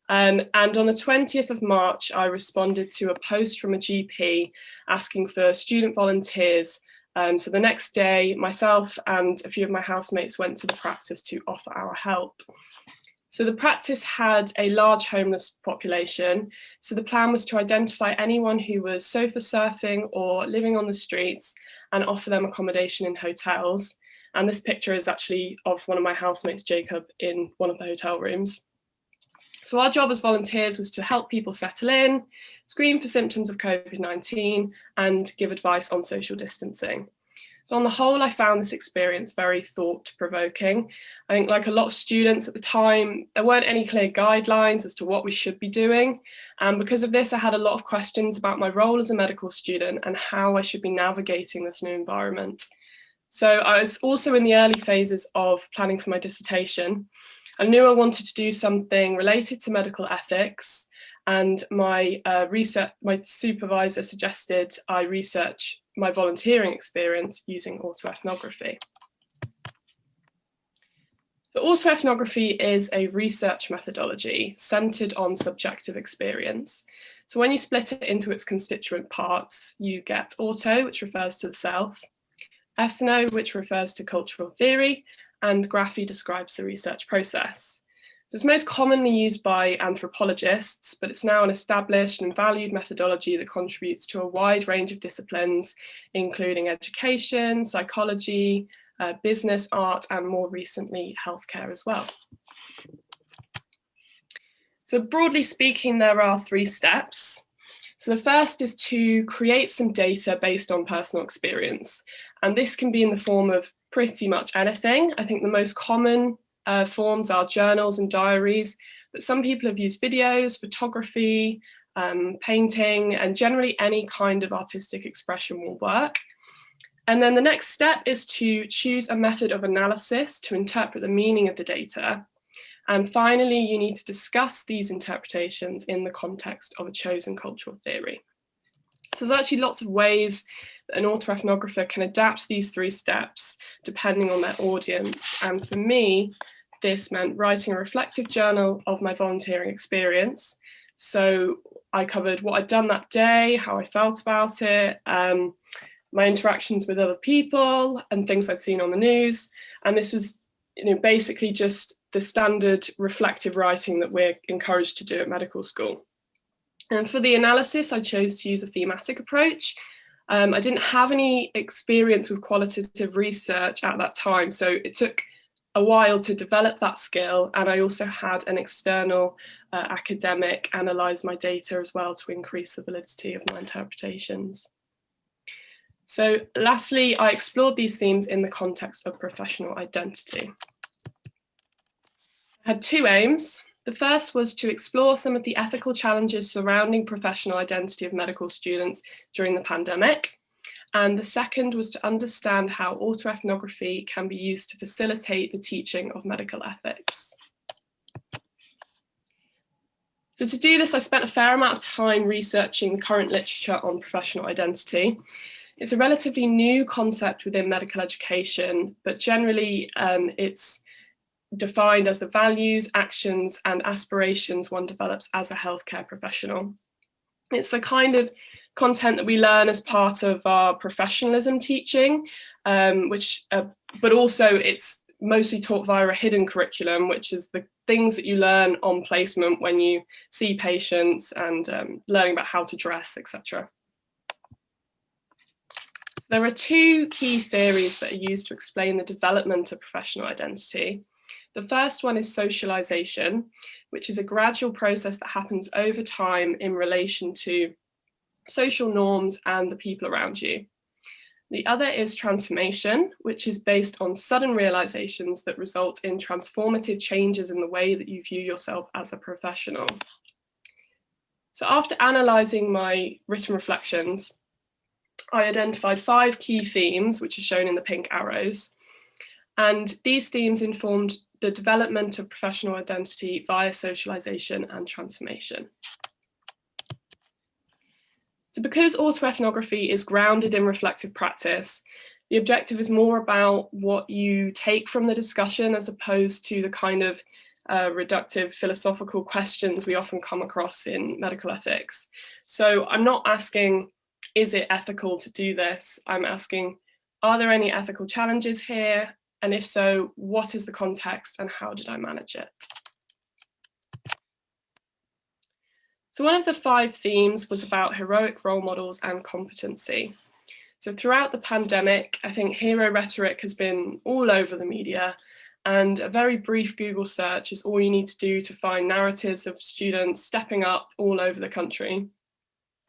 And on the 20th of March, I responded to a post from a GP asking for student volunteers. So the next day, myself and a few of my housemates went to the practice to offer our help. So the practice had a large homeless population. So the plan was to identify anyone who was sofa surfing or living on the streets and offer them accommodation in hotels. And this picture is actually of one of my housemates, Jacob, in one of the hotel rooms. So our job as volunteers was to help people settle in, screen for symptoms of COVID-19, and give advice on social distancing. So on the whole, I found this experience very thought-provoking. I think like a lot of students at the time, there weren't any clear guidelines as to what we should be doing. And because of this, I had a lot of questions about my role as a medical student and how I should be navigating this new environment. So I was also in the early phases of planning for my dissertation. I knew I wanted to do something related to medical ethics, and my supervisor suggested I research my volunteering experience using autoethnography. So autoethnography is a research methodology centered on subjective experience. So when you split it into its constituent parts, you get auto, which refers to the self, ethno, which refers to cultural theory, and graphy describes the research process. So it's most commonly used by anthropologists, but it's now an established and valued methodology that contributes to a wide range of disciplines, including education, psychology, business, art, and more recently, healthcare as well. So broadly speaking, there are 3 steps. So the first is to create some data based on personal experience. And this can be in the form of pretty much anything. I think the most common forms are journals and diaries, but some people have used videos, photography, painting, and generally any kind of artistic expression will work. And then the next step is to choose a method of analysis to interpret the meaning of the data. And finally, you need to discuss these interpretations in the context of a chosen cultural theory. So there's actually lots of ways that an autoethnographer can adapt these 3 steps depending on their audience. And for me, this meant writing a reflective journal of my volunteering experience. So I covered what I'd done that day, how I felt about it, my interactions with other people and things I'd seen on the news. And this was basically just the standard reflective writing that we're encouraged to do at medical school. And for the analysis, I chose to use a thematic approach. I didn't have any experience with qualitative research at that time, so it took a while to develop that skill, and I also had an external academic analyse my data as well to increase the validity of my interpretations. So lastly, I explored these themes in the context of professional identity. I had 2 aims. The first was to explore some of the ethical challenges surrounding professional identity of medical students during the pandemic. And the second was to understand how autoethnography can be used to facilitate the teaching of medical ethics. So to do this, I spent a fair amount of time researching the current literature on professional identity. It's a relatively new concept within medical education, but generally it's defined as the values, actions, and aspirations one develops as a healthcare professional. It's the kind of content that we learn as part of our professionalism teaching, but also it's mostly taught via a hidden curriculum, which is the things that you learn on placement when you see patients and learning about how to dress, etc. There are two key theories that are used to explain the development of professional identity. The first one is socialization, which is a gradual process that happens over time in relation to social norms and the people around you. The other is transformation, which is based on sudden realizations that result in transformative changes in the way that you view yourself as a professional. So after analysing my written reflections, I identified 5 key themes, which are shown in the pink arrows. And these themes informed the development of professional identity via socialization and transformation. So because autoethnography is grounded in reflective practice, the objective is more about what you take from the discussion as opposed to the kind of reductive philosophical questions we often come across in medical ethics. So I'm not asking, is it ethical to do this? I'm asking, are there any ethical challenges here? And if so, what is the context and how did I manage it? So one of the 5 themes was about heroic role models and competency. So throughout the pandemic, I think hero rhetoric has been all over the media, and a very brief Google search is all you need to do to find narratives of students stepping up all over the country.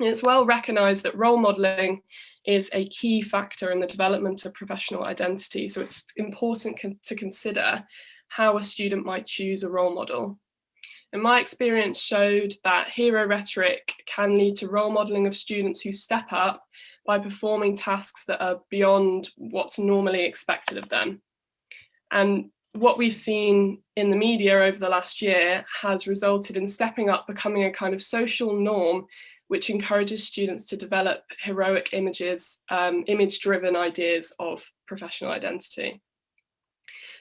And it's well recognised that role modelling is a key factor in the development of professional identity. So it's important to consider how a student might choose a role model. And my experience showed that hero rhetoric can lead to role modelling of students who step up by performing tasks that are beyond what's normally expected of them. And what we've seen in the media over the last year has resulted in stepping up becoming a kind of social norm which encourages students to develop heroic images, image-driven ideas of professional identity.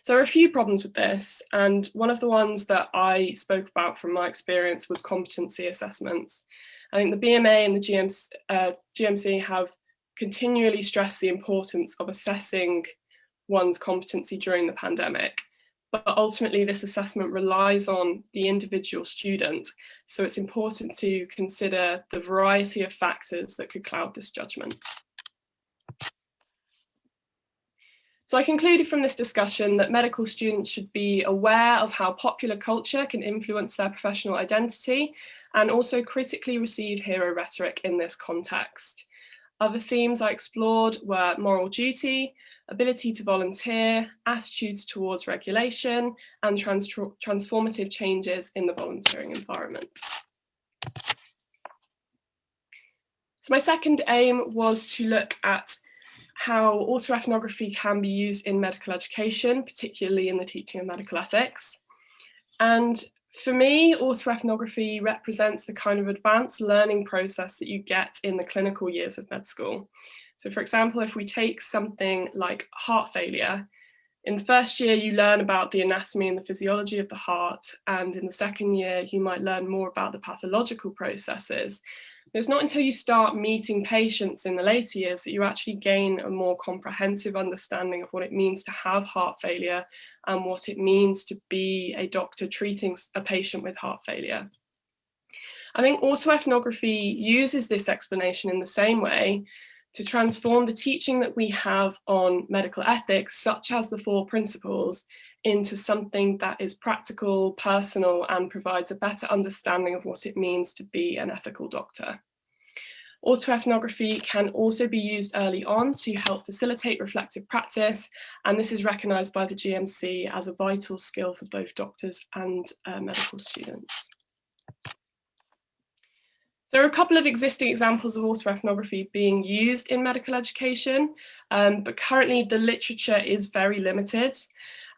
So there are a few problems with this, and one of the ones that I spoke about from my experience was competency assessments. I think the BMA and the GMC have continually stressed the importance of assessing one's competency during the pandemic. But ultimately, this assessment relies on the individual student. So it's important to consider the variety of factors that could cloud this judgment. So I concluded from this discussion that medical students should be aware of how popular culture can influence their professional identity and also critically receive hero rhetoric in this context. Other themes I explored were moral duty, ability to volunteer, attitudes towards regulation, and transformative changes in the volunteering environment. So my second aim was to look at how autoethnography can be used in medical education, particularly in the teaching of medical ethics. And for me, autoethnography represents the kind of advanced learning process that you get in the clinical years of med school. So for example, if we take something like heart failure, in the first year you learn about the anatomy and the physiology of the heart, and in the second year you might learn more about the pathological processes. It's not until you start meeting patients in the later years that you actually gain a more comprehensive understanding of what it means to have heart failure and what it means to be a doctor treating a patient with heart failure. I think autoethnography uses this explanation in the same way to transform the teaching that we have on medical ethics, such as the 4 principles, into something that is practical, personal, and provides a better understanding of what it means to be an ethical doctor. Autoethnography can also be used early on to help facilitate reflective practice, and this is recognised by the GMC as a vital skill for both doctors and medical students. There are a couple of existing examples of autoethnography being used in medical education, but currently the literature is very limited.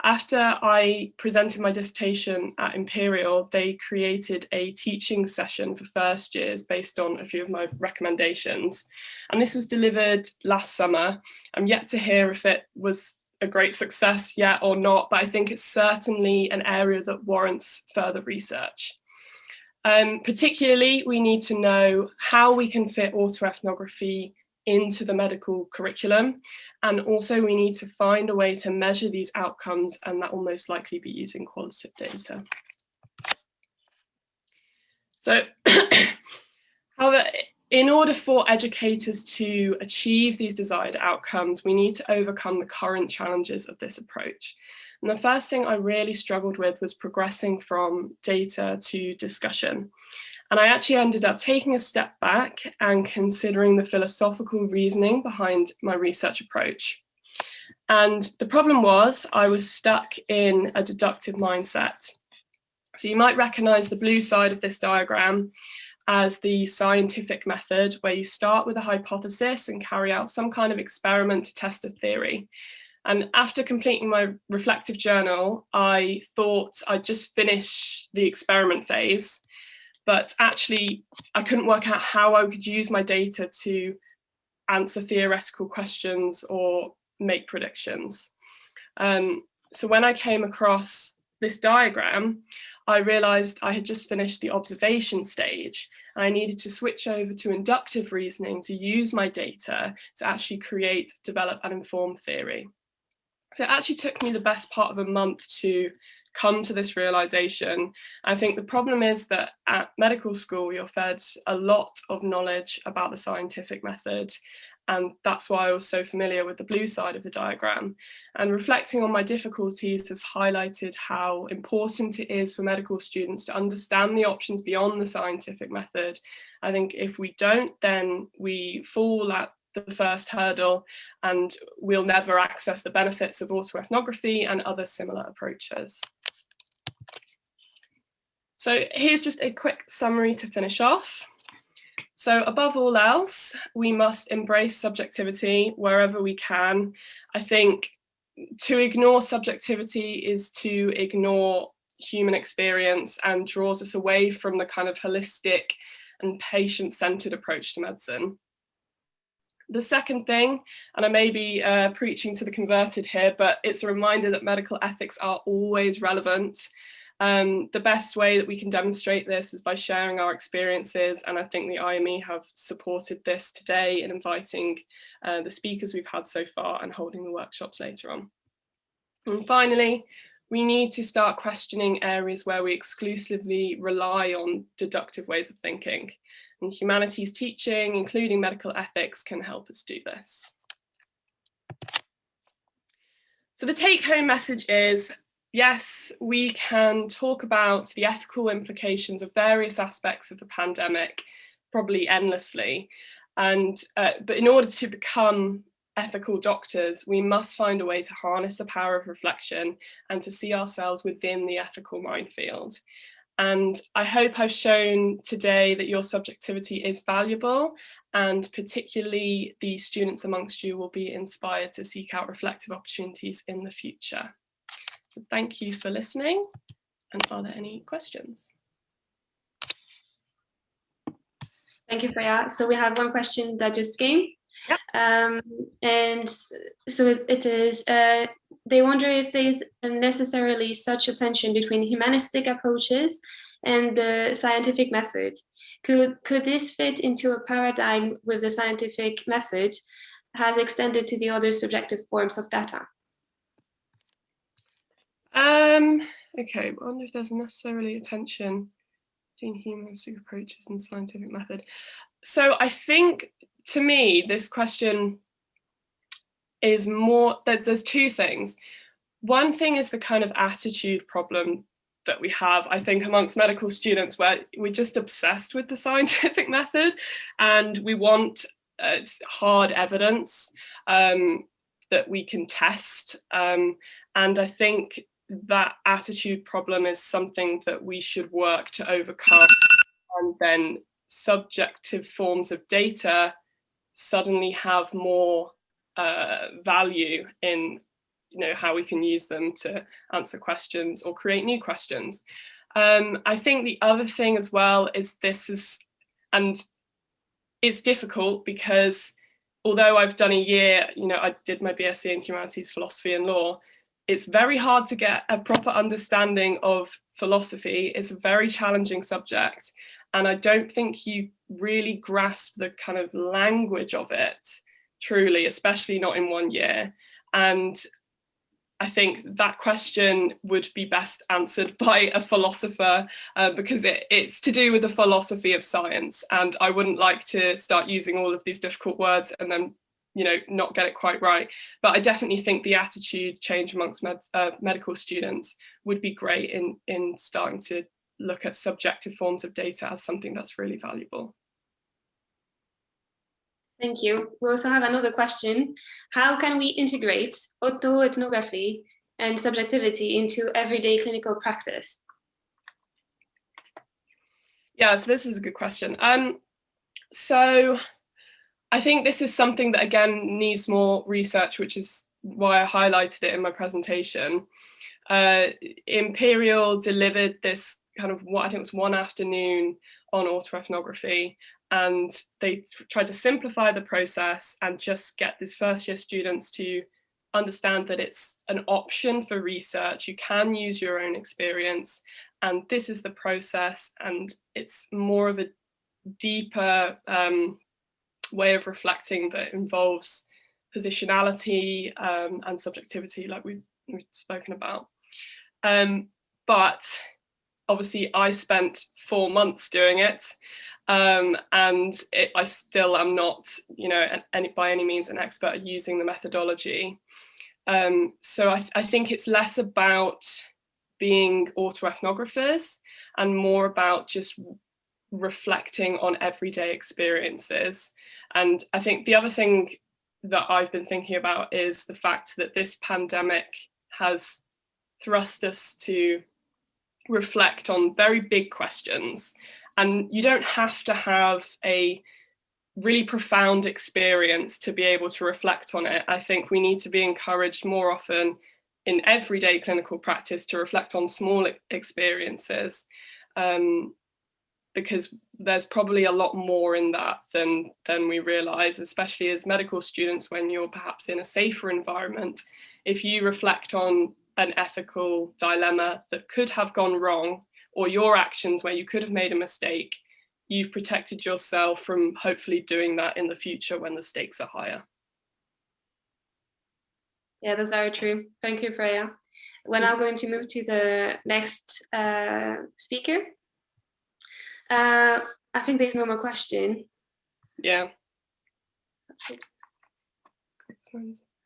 After I presented my dissertation at Imperial, they created a teaching session for first years based on a few of my recommendations. And this was delivered last summer. I'm yet to hear if it was a great success yet or not, but I think it's certainly an area that warrants further research. Particularly, we need to know how we can fit autoethnography into the medical curriculum, and also we need to find a way to measure these outcomes, and that will most likely be using qualitative data. So, however, in order for educators to achieve these desired outcomes, we need to overcome the current challenges of this approach. And the first thing I really struggled with was progressing from data to discussion. And I actually ended up taking a step back and considering the philosophical reasoning behind my research approach. And the problem was I was stuck in a deductive mindset. So you might recognize the blue side of this diagram as the scientific method, where you start with a hypothesis and carry out some kind of experiment to test a theory. And after completing my reflective journal, I thought I'd just finish the experiment phase, but actually I couldn't work out how I could use my data to answer theoretical questions or make predictions. So when I came across this diagram, I realized I had just finished the observation stage. And I needed to switch over to inductive reasoning to use my data to actually create, develop, and inform theory. So it actually took me the best part of a month to come to this realization. I think the problem is that at medical school, you're fed a lot of knowledge about the scientific method. And that's why I was so familiar with the blue side of the diagram. And reflecting on my difficulties has highlighted how important it is for medical students to understand the options beyond the scientific method. I think if we don't, then we fall at the first hurdle and we'll never access the benefits of autoethnography and other similar approaches. So here's just a quick summary to finish off. So above all else, we must embrace subjectivity wherever we can. I think to ignore subjectivity is to ignore human experience and draws us away from the kind of holistic and patient-centered approach to medicine. The second thing, and I may be preaching to the converted here, but it's a reminder that medical ethics are always relevant. The best way that we can demonstrate this is by sharing our experiences, and I think the IME have supported this today in inviting the speakers we've had so far and holding the workshops later on. And finally, we need to start questioning areas where we exclusively rely on deductive ways of thinking. And humanities teaching, including medical ethics, can help us do this. So the take-home message is, yes, we can talk about the ethical implications of various aspects of the pandemic, probably endlessly. And but in order to become ethical doctors, we must find a way to harness the power of reflection and to see ourselves within the ethical minefield. And I hope I've shown today that your subjectivity is valuable, and particularly the students amongst you will be inspired to seek out reflective opportunities in the future. So thank you for listening. And are there any questions? Thank you, Freya. So we have one question that just came. Yep. And so it is, they wonder if there is necessarily such a tension between humanistic approaches and the scientific method. Could this fit into a paradigm with the scientific method has extended to the other subjective forms of data? Okay, I wonder if there's necessarily a tension between humanistic approaches and scientific method. So I think, to me, this question is more that there's two things. One thing is the kind of attitude problem that we have, I think, amongst medical students, where we're just obsessed with the scientific method and we want hard evidence that we can test. And I think that attitude problem is something that we should work to overcome, and then subjective forms of data suddenly have more value in how we can use them to answer questions or create new questions. I think the other thing as well is and it's difficult because although I've done a year, I did my BSc in Humanities, Philosophy and Law, it's very hard to get a proper understanding of philosophy. It's a very challenging subject, and I don't think you really grasp the kind of language of it truly, especially not in 1 year. And I think that question would be best answered by a philosopher, because it's to do with the philosophy of science. And I wouldn't like to start using all of these difficult words and then, not get it quite right. But I definitely think the attitude change amongst medical students would be great in starting to look at subjective forms of data as something that's really valuable. Thank you. We also have another question. How can we integrate autoethnography and subjectivity into everyday clinical practice? Yeah, so this is a good question. So I think this is something that, again, needs more research, which is why I highlighted it in my presentation. Imperial delivered this kind of, what I think was one afternoon on autoethnography, and they tried to simplify the process and just get these first year students to understand that it's an option for research. You can use your own experience, and this is the process, and it's more of a deeper way of reflecting that involves positionality and subjectivity, like we've spoken about. But obviously I spent 4 months doing it, and I still am not, by any means an expert at using the methodology. So I think it's less about being autoethnographers and more about just reflecting on everyday experiences. And I think the other thing that I've been thinking about is the fact that this pandemic has thrust us to reflect on very big questions. And you don't have to have a really profound experience to be able to reflect on it. I think we need to be encouraged more often in everyday clinical practice to reflect on small experiences, because there's probably a lot more in that than we realize, especially as medical students when you're perhaps in a safer environment. If you reflect on an ethical dilemma that could have gone wrong, or your actions where you could have made a mistake, you've protected yourself from hopefully doing that in the future when the stakes are higher. Yeah, that's very true. Thank you, Freya. We're now going to move to the next speaker. I think there's no more question. Yeah.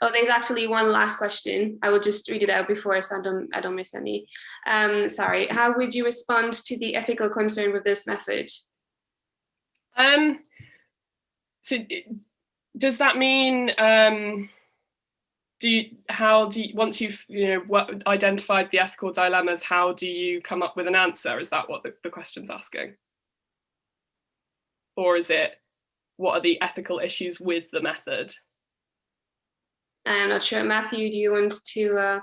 Oh, there's actually one last question. I will just read it out before so I don't miss any. Sorry. How would you respond to the ethical concern with this method? So does that mean once you've identified the ethical dilemmas, how do you come up with an answer? Is that what the question's asking? Or is it, what are the ethical issues with the method? I'm not sure. Matthew, do you want to?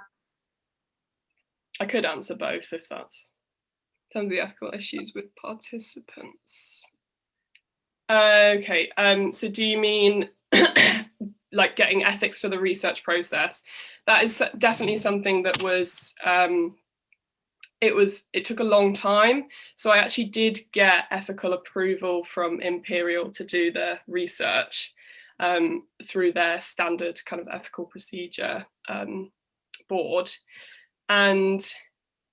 I could answer both if that's in terms of the ethical issues with participants. Okay, so do you mean like getting ethics for the research process? That is definitely something that was, it took a long time. So I actually did get ethical approval from Imperial to do the research through their standard kind of ethical procedure board. And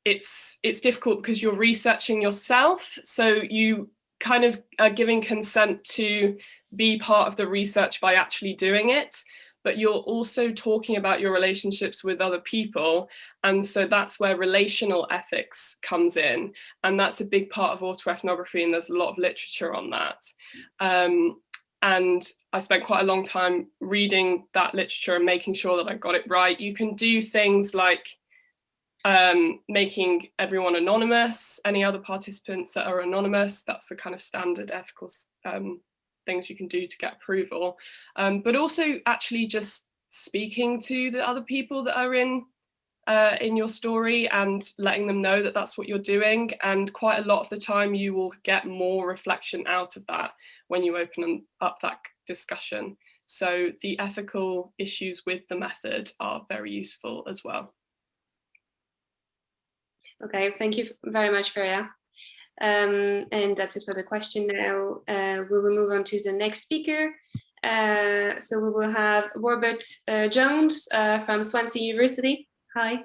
it's difficult because you're researching yourself. So you kind of are giving consent to be part of the research by actually doing it, but you're also talking about your relationships with other people. And so that's where relational ethics comes in. And that's a big part of autoethnography, and there's a lot of literature on that. And I spent quite a long time reading that literature and making sure that I got it right. You can do things like making everyone anonymous, any other participants that are anonymous. That's the kind of standard ethical things you can do to get approval, but also actually just speaking to the other people that are in your story and letting them know that that's what you're doing. And quite a lot of the time you will get more reflection out of that when you open up that discussion. So the ethical issues with the method are very useful as well. Okay, thank you very much, Freya. And that's it for the question now. We will move on to the next speaker. So we will have Robert Jones from Swansea University. Hi.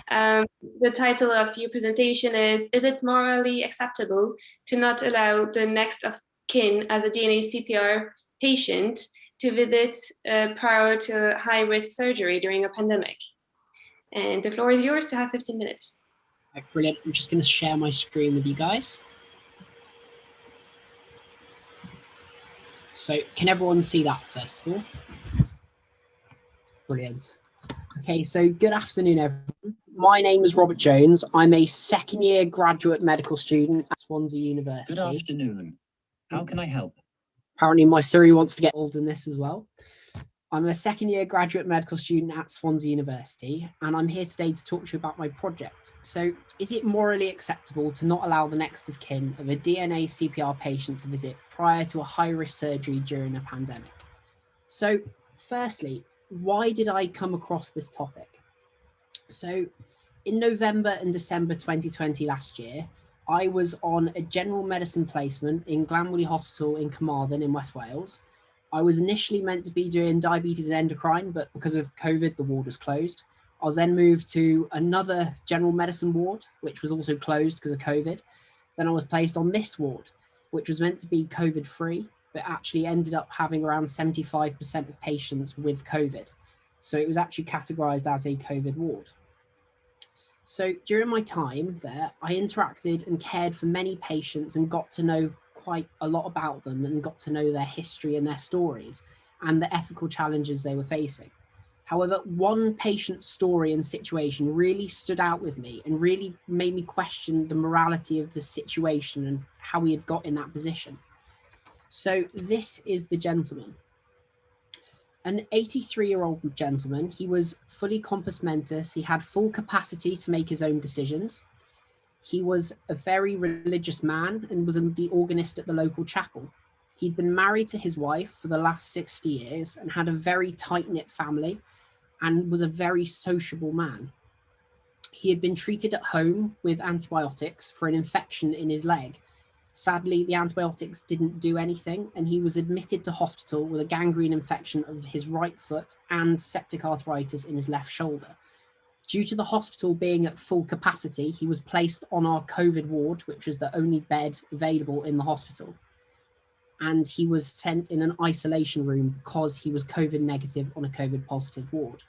The title of your presentation is it morally acceptable to not allow the next of kin as a DNA CPR patient to visit prior to high-risk surgery during a pandemic? And the floor is yours to have 15 minutes. Brilliant. I'm just going to share my screen with you guys. So can everyone see that first of all? Brilliant. Okay, so good afternoon, everyone. My name is Robert Jones. I'm a second-year graduate medical student at Swansea University. Good afternoon. How can I help? Apparently my Siri wants to get involved in this as well. I'm a second-year graduate medical student at Swansea University, and I'm here today to talk to you about my project. So, is it morally acceptable to not allow the next of kin of a DNA CPR patient to visit prior to a high-risk surgery during a pandemic? So, firstly, why did I come across this topic? So, in November and December 2020 last year, I was on a general medicine placement in Glanwley Hospital in Carmarthen in West Wales. I was initially meant to be doing diabetes and endocrine, but because of COVID, the ward was closed. I was then moved to another general medicine ward, which was also closed because of COVID. Then I was placed on this ward, which was meant to be COVID-free, but actually ended up having around 75% of patients with COVID. So it was actually categorized as a COVID ward. So during my time there, I interacted and cared for many patients and got to know quite a lot about them and got to know their history and their stories and the ethical challenges they were facing. However, one patient's story and situation really stood out with me and really made me question the morality of the situation and how he had got in that position. So this is the gentleman. An 83-year-old gentleman. He was fully compos mentis. He had full capacity to make his own decisions. He was a very religious man and was the organist at the local chapel. He'd been married to his wife for the last 60 years and had a very tight-knit family and was a very sociable man. He had been treated at home with antibiotics for an infection in his leg. Sadly, the antibiotics didn't do anything, and he was admitted to hospital with a gangrene infection of his right foot and septic arthritis in his left shoulder. Due to the hospital being at full capacity, he was placed on our COVID ward, which was the only bed available in the hospital. And he was sent in an isolation room because he was COVID negative on a COVID positive ward.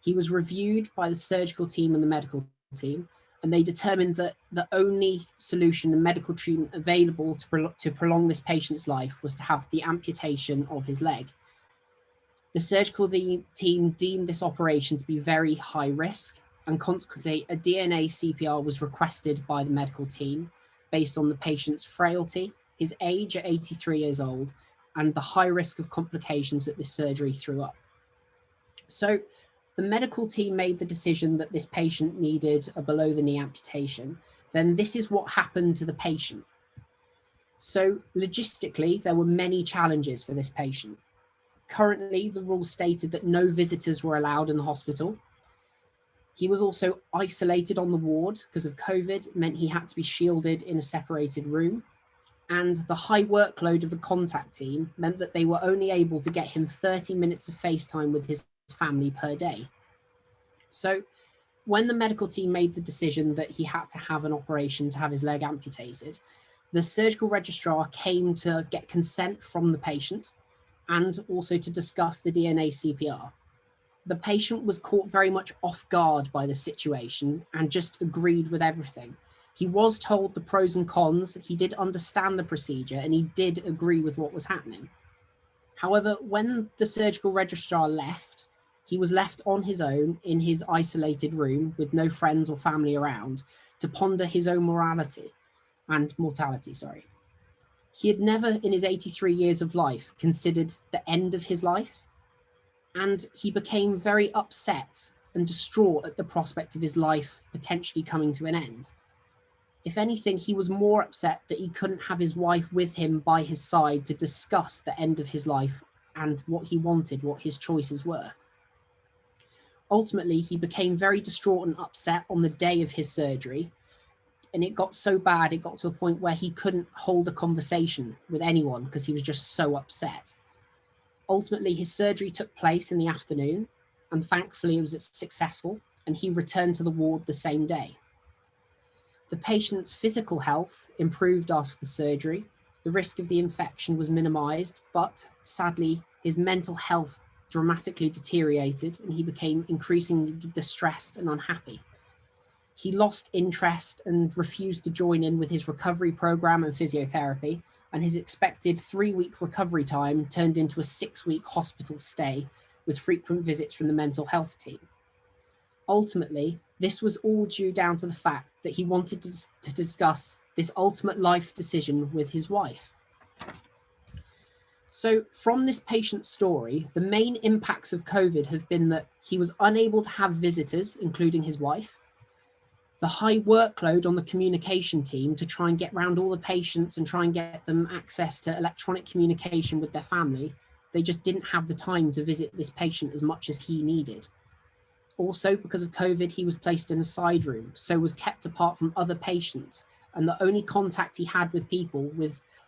He was reviewed by the surgical team and the medical team, and they determined that the only solution and medical treatment available to prolong this patient's life was to have the amputation of his leg. The surgical team deemed this operation to be very high risk, and consequently a DNA CPR was requested by the medical team based on the patient's frailty, his age at 83 years old, and the high risk of complications that this surgery threw up. So the medical team made the decision that this patient needed a below-the-knee amputation. Then this is what happened to the patient. So logistically, there were many challenges for this patient. Currently, the rules stated that no visitors were allowed in the hospital. He was also isolated on the ward because of COVID, meant he had to be shielded in a separated room. And the high workload of the contact team meant that they were only able to get him 30 minutes of FaceTime with his family per day. So when the medical team made the decision that he had to have an operation to have his leg amputated, the surgical registrar came to get consent from the patient and also to discuss the DNA CPR. The patient was caught very much off guard by the situation and just agreed with everything. He was told the pros and cons, he did understand the procedure, and he did agree with what was happening. However, when the surgical registrar left, he was left on his own in his isolated room with no friends or family around to ponder his own mortality. He had never in his 83 years of life considered the end of his life, and he became very upset and distraught at the prospect of his life potentially coming to an end. If anything, he was more upset that he couldn't have his wife with him by his side to discuss the end of his life and what he wanted, what his choices were. Ultimately, he became very distraught and upset on the day of his surgery. And it got so bad, it got to a point where he couldn't hold a conversation with anyone because he was just so upset. Ultimately, his surgery took place in the afternoon, and thankfully it was successful, and he returned to the ward the same day. The patient's physical health improved after the surgery. The risk of the infection was minimized, but sadly, his mental health dramatically deteriorated and he became increasingly distressed and unhappy. He lost interest and refused to join in with his recovery program and physiotherapy, and his expected 3-week recovery time turned into a 6-week hospital stay with frequent visits from the mental health team. Ultimately, this was all due down to the fact that he wanted to discuss this ultimate life decision with his wife. So from this patient's story, the main impacts of COVID have been that he was unable to have visitors, including his wife, the high workload on the communication team to try and get around all the patients and try and get them access to electronic communication with their family. They just didn't have the time to visit this patient as much as he needed. Also, because of COVID, he was placed in a side room, so was kept apart from other patients. And the only contact he had with people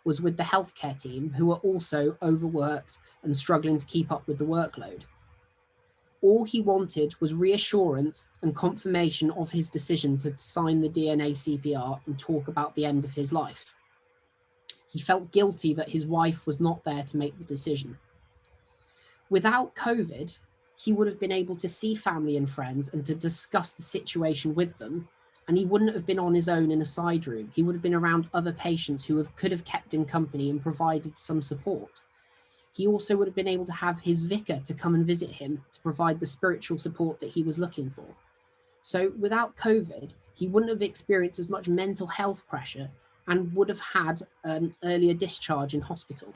was with the healthcare team, who were also overworked and struggling to keep up with the workload. All he wanted was reassurance and confirmation of his decision to sign the DNA CPR and talk about the end of his life. He felt guilty that his wife was not there to make the decision. Without COVID, he would have been able to see family and friends and to discuss the situation with them, and he wouldn't have been on his own in a side room. He would have been around other patients who could have kept him company and provided some support. He also would have been able to have his vicar to come and visit him to provide the spiritual support that he was looking for. So without COVID, he wouldn't have experienced as much mental health pressure and would have had an earlier discharge in hospital.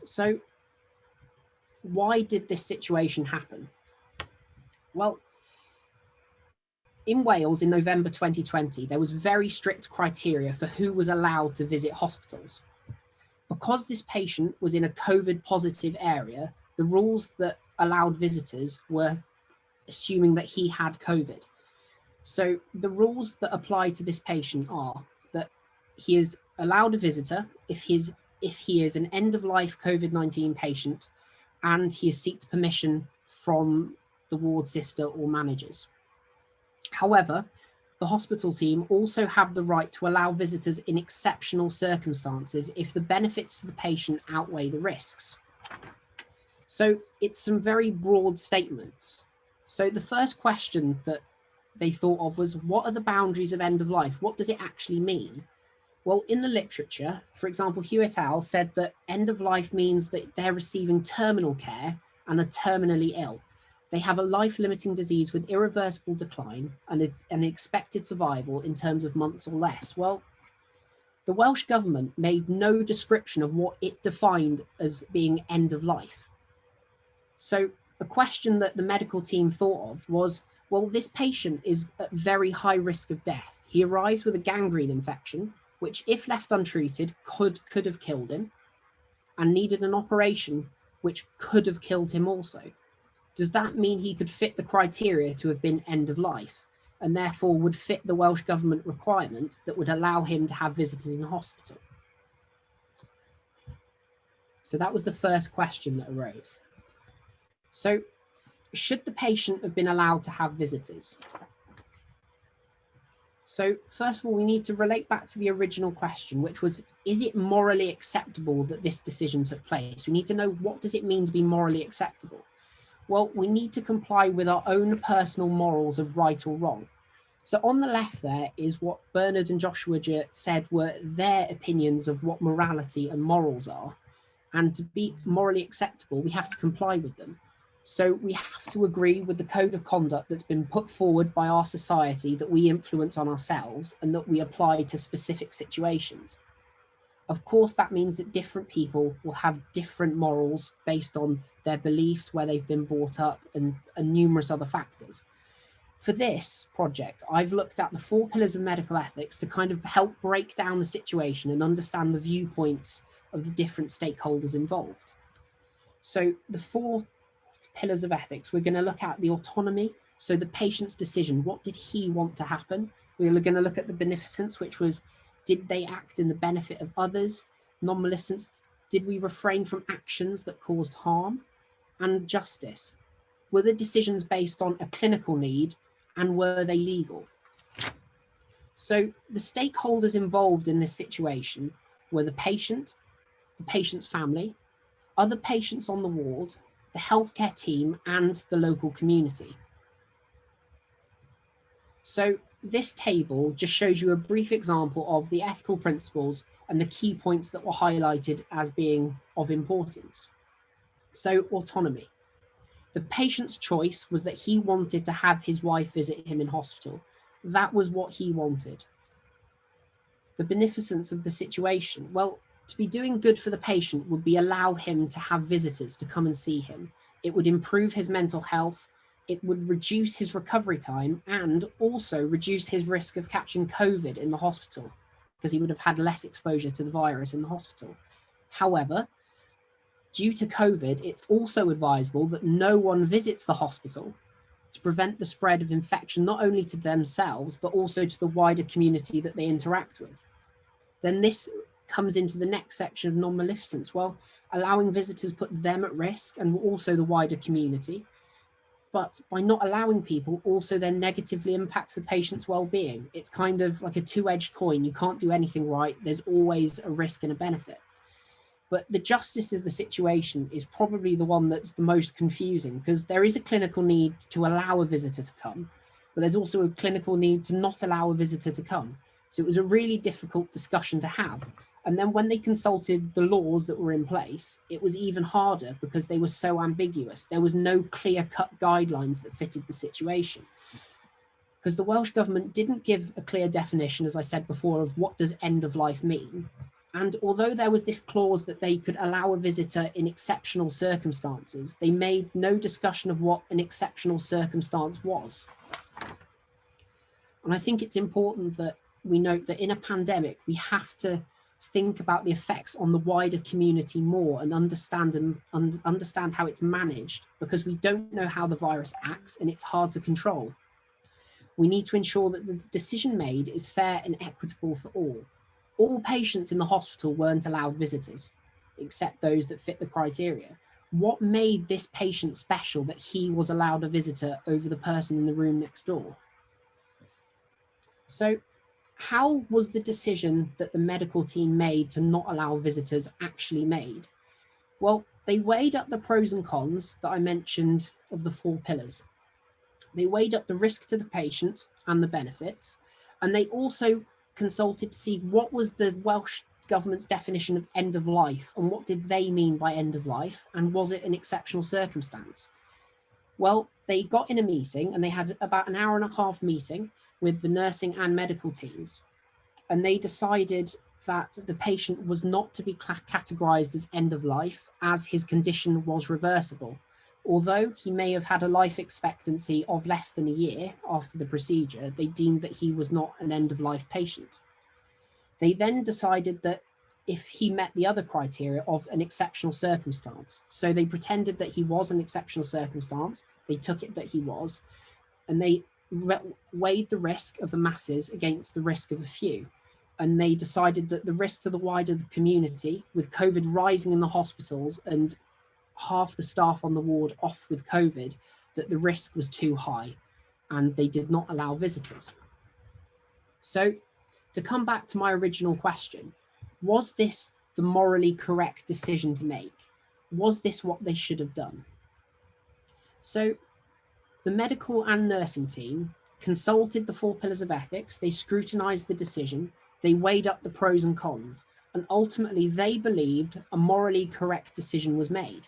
So why did this situation happen? Well, in Wales in November 2020, there was very strict criteria for who was allowed to visit hospitals. Because this patient was in a COVID positive area, the rules that allowed visitors were assuming that he had COVID. So the rules that apply to this patient are that he is allowed a visitor if he is an end-of-life COVID-19 patient and he seeks permission from the ward sister or managers. However, the hospital team also have the right to allow visitors in exceptional circumstances if the benefits to the patient outweigh the risks. So it's some very broad statements. So the first question that they thought of was, what are the boundaries of end of life? What does it actually mean? Well, in the literature, for example, Hewitt et al. Said that end of life means that they're receiving terminal care and are terminally ill. They have a life-limiting disease with irreversible decline and it's an expected survival in terms of months or less. Well, the Welsh government made no description of what it defined as being end of life. So a question that the medical team thought of was, well, this patient is at very high risk of death. He arrived with a gangrene infection, which if left untreated could have killed him, and needed an operation which could have killed him also. Does that mean he could fit the criteria to have been end of life and therefore would fit the Welsh government requirement that would allow him to have visitors in hospital? So that was the first question that arose. So should the patient have been allowed to have visitors? So first of all, we need to relate back to the original question, which was, is it morally acceptable that this decision took place? We need to know, what does it mean to be morally acceptable? Well, we need to comply with our own personal morals of right or wrong. So on the left there is what Bernard and Joshua Jurt said were their opinions of what morality and morals are. And to be morally acceptable, we have to comply with them. So we have to agree with the code of conduct that's been put forward by our society that we influence on ourselves and that we apply to specific situations. Of course, that means that different people will have different morals based on their beliefs, where they've been brought up, and numerous other factors. For this project, I've looked at the 4 pillars of medical ethics to kind of help break down the situation and understand the viewpoints of the different stakeholders involved. So the 4 pillars of ethics, we're going to look at the autonomy, so the patient's decision, what did he want to happen? We're going to look at the beneficence, which was, did they act in the benefit of others? Non-maleficence, did we refrain from actions that caused harm? And justice, were the decisions based on a clinical need and were they legal? So the stakeholders involved in this situation were the patient's family, other patients on the ward, the healthcare team, and the local community. So this table just shows you a brief example of the ethical principles and the key points that were highlighted as being of importance. So autonomy. The patient's choice was that he wanted to have his wife visit him in hospital. That was what he wanted. The beneficence of the situation. Well, to be doing good for the patient would be allow him to have visitors to come and see him. It would improve his mental health. It would reduce his recovery time and also reduce his risk of catching COVID in the hospital because he would have had less exposure to the virus in the hospital. However, due to COVID, it's also advisable that no one visits the hospital to prevent the spread of infection, not only to themselves, but also to the wider community that they interact with. Then this comes into the next section of non-maleficence. Well, allowing visitors puts them at risk and also the wider community. But by not allowing people also then negatively impacts the patient's well-being. It's kind of like a two-edged coin. You can't do anything right. There's always a risk and a benefit. But the justice of the situation is probably the one that's the most confusing because there is a clinical need to allow a visitor to come, but there's also a clinical need to not allow a visitor to come. So it was a really difficult discussion to have. And then when they consulted the laws that were in place, it was even harder because they were so ambiguous. There was no clear-cut guidelines that fitted the situation. Because the Welsh Government didn't give a clear definition, as I said before, of what does end of life mean. And although there was this clause that they could allow a visitor in exceptional circumstances, they made no discussion of what an exceptional circumstance was. And I think it's important that we note that in a pandemic, we have to think about the effects on the wider community more and understand how it's managed, because we don't know how the virus acts and it's hard to control. We need to ensure that the decision made is fair and equitable for all. All patients in the hospital weren't allowed visitors, except those that fit the criteria. What made this patient special that he was allowed a visitor over the person in the room next door? So how was the decision that the medical team made to not allow visitors actually made? Well, they weighed up the pros and cons that I mentioned of the 4 pillars. They weighed up the risk to the patient and the benefits, and they also consulted to see what was the Welsh Government's definition of end of life and what did they mean by end of life, and was it an exceptional circumstance? Well, they got in a meeting and they had about an hour and a half meeting with the nursing and medical teams, and they decided that the patient was not to be categorized as end of life as his condition was reversible. Although he may have had a life expectancy of less than a year after the procedure, they deemed that he was not an end-of-life patient. They then decided that if he met the other criteria of an exceptional circumstance, so they pretended that he was an exceptional circumstance, they took it that he was, and they weighed the risk of the masses against the risk of a few. And they decided that the risk to the wider community, with COVID rising in the hospitals and half the staff on the ward off with COVID, that the risk was too high and they did not allow visitors. So to come back to my original question, was this the morally correct decision to make? Was this what they should have done? So the medical and nursing team consulted the 4 pillars of ethics, they scrutinized the decision, they weighed up the pros and cons, and ultimately they believed a morally correct decision was made.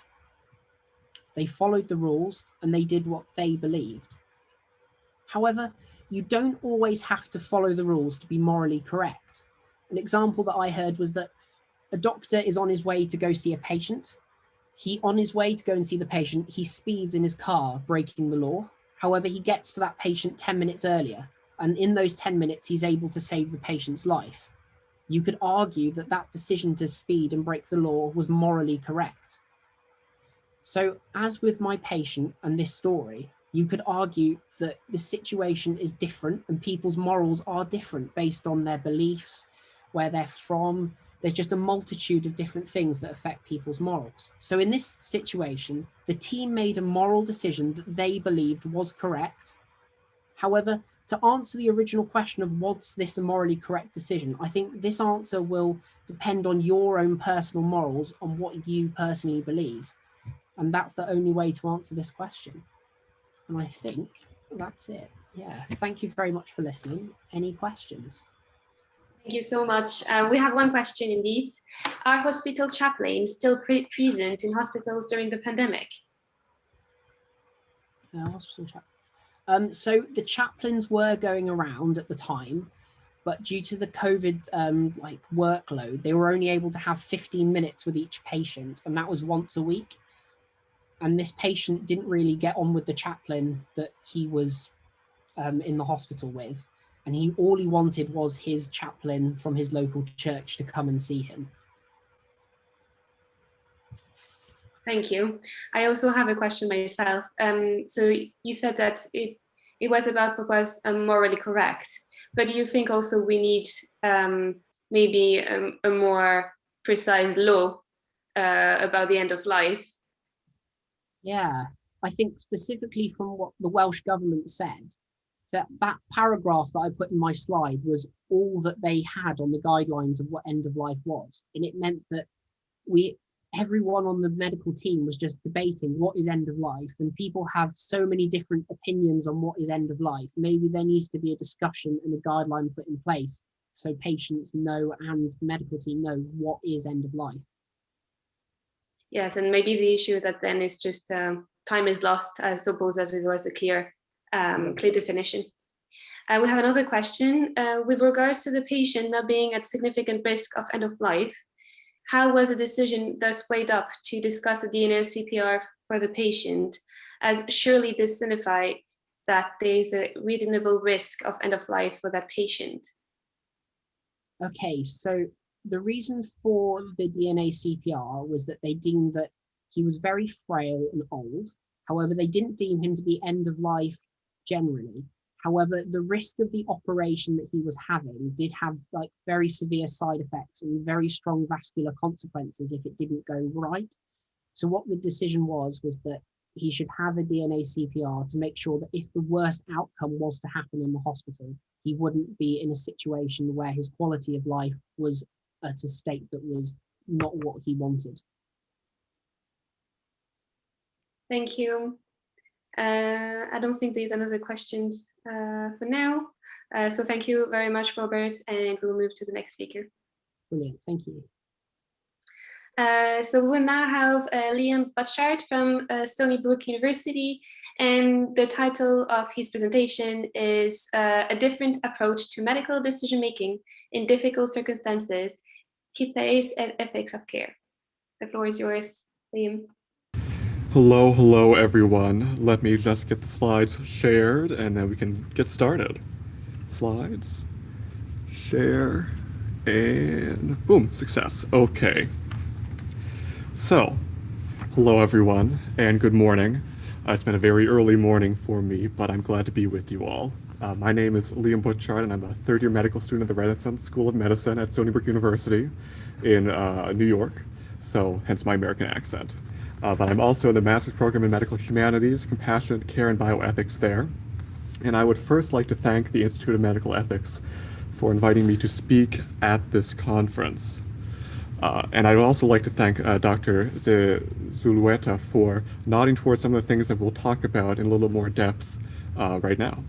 They followed the rules and they did what they believed. However, you don't always have to follow the rules to be morally correct. An example that I heard was that a doctor is on his way to go see a patient. On his way to go and see the patient, he speeds in his car, breaking the law. However, he gets to that patient 10 minutes earlier, and in those 10 minutes, he's able to save the patient's life. you could argue that that decision to speed and break the law was morally correct. So as with my patient and this story, you could argue that the situation is different and people's morals are different based on their beliefs, where they're from. There's just a multitude of different things that affect people's morals. So in this situation, the team made a moral decision that they believed was correct. However, to answer the original question of was this a morally correct decision, I think this answer will depend on your own personal morals, on what you personally believe. And that's the only way to answer this question. And I think that's it. Yeah, thank you very much for listening. Any questions? Thank you so much. We have one question indeed. Are hospital chaplains still present in hospitals during the pandemic? Hospital chaplains. So the chaplains were going around at the time, but due to the COVID workload, they were only able to have 15 minutes with each patient, and that was once a week. And this patient didn't really get on with the chaplain that he was in the hospital with. And all he wanted was his chaplain from his local church to come and see him. Thank you. I also have a question myself. So you said that it was about what was morally correct, but do you think also we need maybe a more precise law about the end of life? Yeah, I think specifically from what the Welsh government said, that paragraph that I put in my slide was all that they had on the guidelines of what end of life was. And it meant that everyone on the medical team was just debating what is end of life, and people have so many different opinions on what is end of life. Maybe there needs to be a discussion and a guideline put in place so patients know and the medical team know what is end of life. Yes, and maybe the issue that then is just time is lost, I suppose, as it was a clear definition. We have another question. With regards to the patient not being at significant risk of end of life, how was the decision thus weighed up to discuss a DNA CPR for the patient, as surely this signifies that there is a reasonable risk of end of life for that patient? Okay, so the reason for the DNA CPR was that they deemed that he was very frail and old. However, they didn't deem him to be end of life generally. However, the risk of the operation that he was having did have very severe side effects and very strong vascular consequences if it didn't go right. So what the decision was that he should have a DNA CPR to make sure that if the worst outcome was to happen in the hospital, he wouldn't be in a situation where his quality of life was at a state that was not what he wanted. Thank you. I don't think there's another questions for now. So thank you very much, Robert, and we'll move to the next speaker. Brilliant, thank you. So we'll now have Liam Butchart from Stony Brook University, and the title of his presentation is A Different Approach to Medical Decision-Making in Difficult Circumstances, Kithae's and Ethics of Care. The floor is yours, Liam. Hello everyone. Let me just get the slides shared and then we can get started. Slides, share, and boom, success. Okay. So, hello everyone and good morning. It's been a very early morning for me, but I'm glad to be with you all. My name is Liam Butchart and I'm a third-year medical student at the Renaissance School of Medicine at Stony Brook University in New York, so hence my American accent. But I'm also in the master's program in medical humanities, compassionate care, and bioethics there. And I would first like to thank the Institute of Medical Ethics for inviting me to speak at this conference. And I'd also like to thank Dr. De Zulueta for nodding towards some of the things that we'll talk about in a little more depth right now.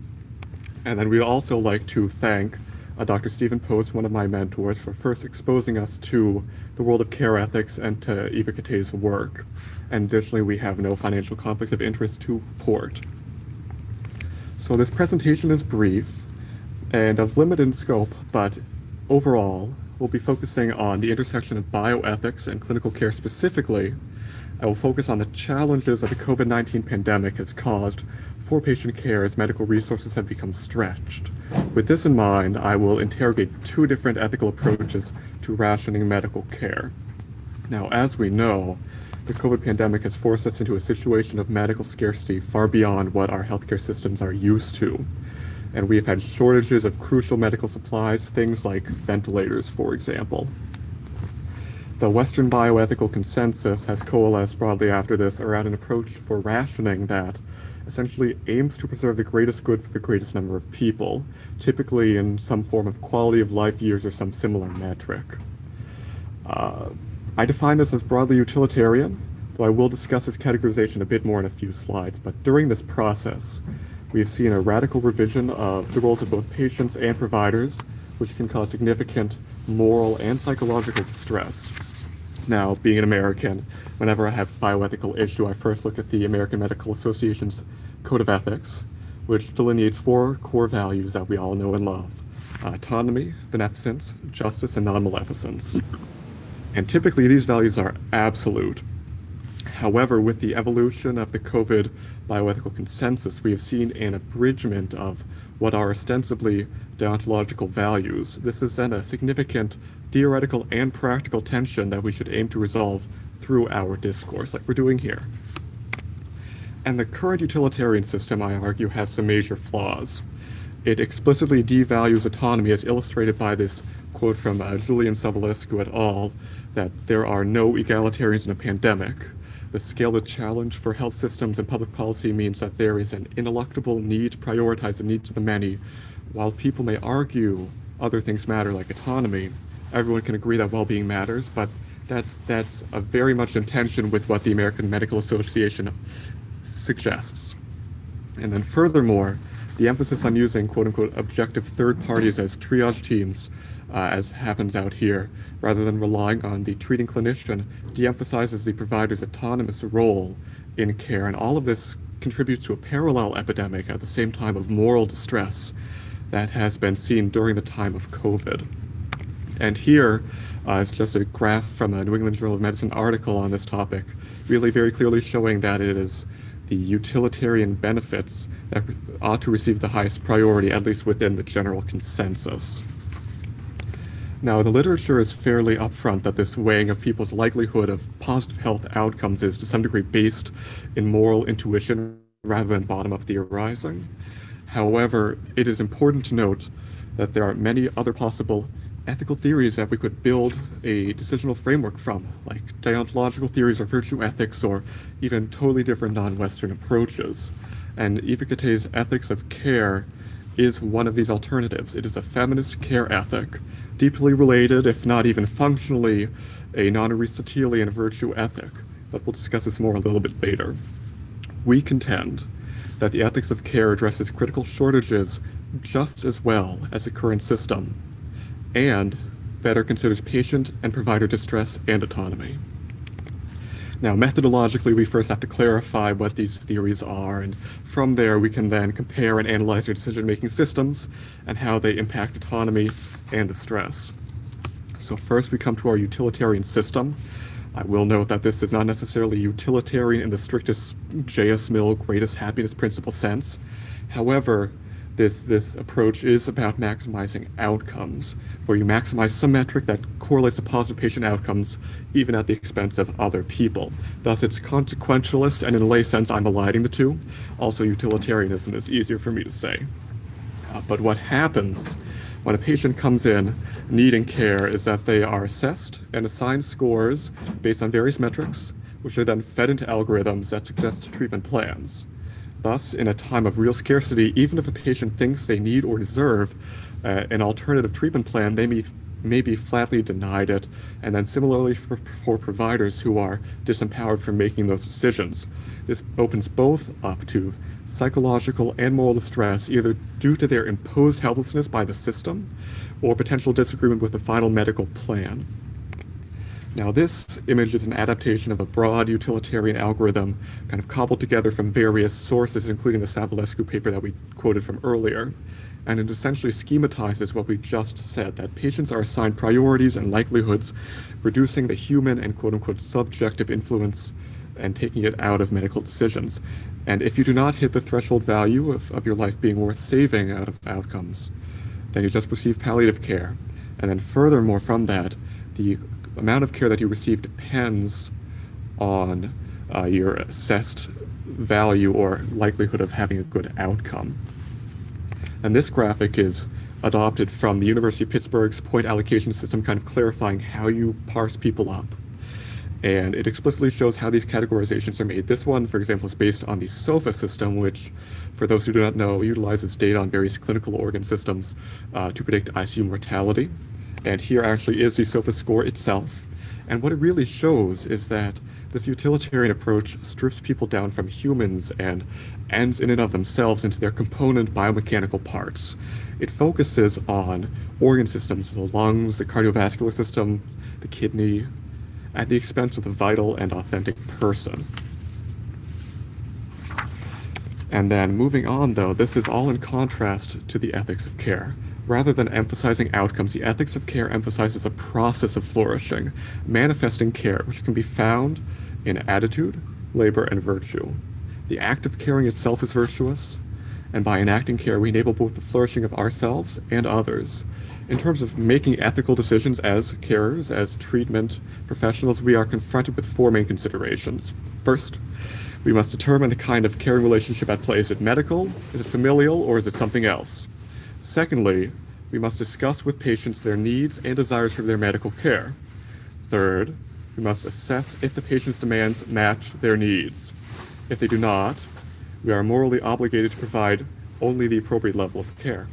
And then we'd also like to thank Dr. Stephen Post, one of my mentors, for first exposing us to the world of care ethics and to Eva Kithae's work. And additionally, we have no financial conflicts of interest to report. So this presentation is brief and of limited scope, but overall, we'll be focusing on the intersection of bioethics and clinical care specifically. I will focus on the challenges that the COVID-19 pandemic has caused for patient care as medical resources have become stretched. With this in mind, I will interrogate two different ethical approaches to rationing medical care. Now, as we know, the COVID pandemic has forced us into a situation of medical scarcity far beyond what our healthcare systems are used to. And we have had shortages of crucial medical supplies, things like ventilators, for example. The Western bioethical consensus has coalesced broadly after this around an approach for rationing that essentially aims to preserve the greatest good for the greatest number of people, typically in some form of quality of life years or some similar metric. I define this as broadly utilitarian, though I will discuss this categorization a bit more in a few slides, but during this process, we have seen a radical revision of the roles of both patients and providers, which can cause significant moral and psychological distress. Now, being an American, whenever I have a bioethical issue, I first look at the American Medical Association's Code of Ethics, which delineates 4 core values that we all know and love: autonomy, beneficence, justice, and non-maleficence. And typically these values are absolute. However, with the evolution of the COVID bioethical consensus, we have seen an abridgment of what are ostensibly deontological values. This is then a significant theoretical and practical tension that we should aim to resolve through our discourse, like we're doing here. And the current utilitarian system, I argue, has some major flaws. It explicitly devalues autonomy, as illustrated by this quote from Julian Savulescu et al., that there are no egalitarians in a pandemic. The scale of challenge for health systems and public policy means that there is an ineluctable need to prioritize the needs of the many. While people may argue other things matter, like autonomy, everyone can agree that well-being matters, but that's a very much in tension with what the American Medical Association suggests. And then furthermore, the emphasis on using quote-unquote objective third parties as triage teams, as happens out here, rather than relying on the treating clinician, de-emphasizes the provider's autonomous role in care. And all of this contributes to a parallel epidemic at the same time of moral distress that has been seen during the time of COVID. And here is just a graph from a New England Journal of Medicine article on this topic, really very clearly showing that it is the utilitarian benefits that ought to receive the highest priority, at least within the general consensus. Now, the literature is fairly upfront that this weighing of people's likelihood of positive health outcomes is to some degree based in moral intuition rather than bottom-up theorizing. However, it is important to note that there are many other possible ethical theories that we could build a decisional framework from, like deontological theories or virtue ethics, or even totally different non-Western approaches. And Eva Katay's ethics of care is one of these alternatives. It is a feminist care ethic, deeply related, if not even functionally, a non-Aristotelian virtue ethic, but we'll discuss this more a little bit later. We contend that the ethics of care addresses critical shortages just as well as the current system, and better considers patient and provider distress and autonomy. Now, methodologically, we first have to clarify what these theories are, and from there we can then compare and analyze our decision-making systems and how they impact autonomy and distress. So first we come to our utilitarian system. I will note that this is not necessarily utilitarian in the strictest J.S. Mill greatest happiness principle sense. However, this approach is about maximizing outcomes, where you maximize some metric that correlates to positive patient outcomes, even at the expense of other people. Thus, it's consequentialist, and in a lay sense, I'm aligning the two. Also, utilitarianism is easier for me to say. But what happens when a patient comes in needing care is that they are assessed and assigned scores based on various metrics, which are then fed into algorithms that suggest treatment plans. Thus, in a time of real scarcity, even if a patient thinks they need or deserve an alternative treatment plan, they may be flatly denied it, and then similarly for providers who are disempowered from making those decisions. This opens both up to psychological and moral distress, either due to their imposed helplessness by the system or potential disagreement with the final medical plan. Now, this image is an adaptation of a broad utilitarian algorithm kind of cobbled together from various sources, including the Savulescu paper that we quoted from earlier. And it essentially schematizes what we just said, that patients are assigned priorities and likelihoods, reducing the human and quote-unquote subjective influence and taking it out of medical decisions. And if you do not hit the threshold value of your life being worth saving out of outcomes, then you just receive palliative care. And then furthermore from that, the amount of care that you receive depends on your assessed value or likelihood of having a good outcome. And this graphic is adopted from the University of Pittsburgh's point allocation system, kind of clarifying how you parse people up. And it explicitly shows how these categorizations are made. This one, for example, is based on the SOFA system, which, for those who do not know, utilizes data on various clinical organ systems to predict ICU mortality. And here actually is the SOFA score itself. And what it really shows is that this utilitarian approach strips people down from humans and ends in and of themselves into their component biomechanical parts. It focuses on organ systems, the lungs, the cardiovascular system, the kidney, at the expense of the vital and authentic person. And then moving on though, this is all in contrast to the ethics of care. Rather than emphasizing outcomes, the ethics of care emphasizes a process of flourishing, manifesting care, which can be found in attitude, labor, and virtue. The act of caring itself is virtuous, and by enacting care, we enable both the flourishing of ourselves and others. In terms of making ethical decisions as carers, as treatment professionals, we are confronted with four main considerations. First, we must determine the kind of caring relationship at play. Is it medical, is it familial, or is it something else? Secondly, we must discuss with patients their needs and desires for their medical care. Third, we must assess if the patient's demands match their needs. If they do not, we are morally obligated to provide only the appropriate level of care.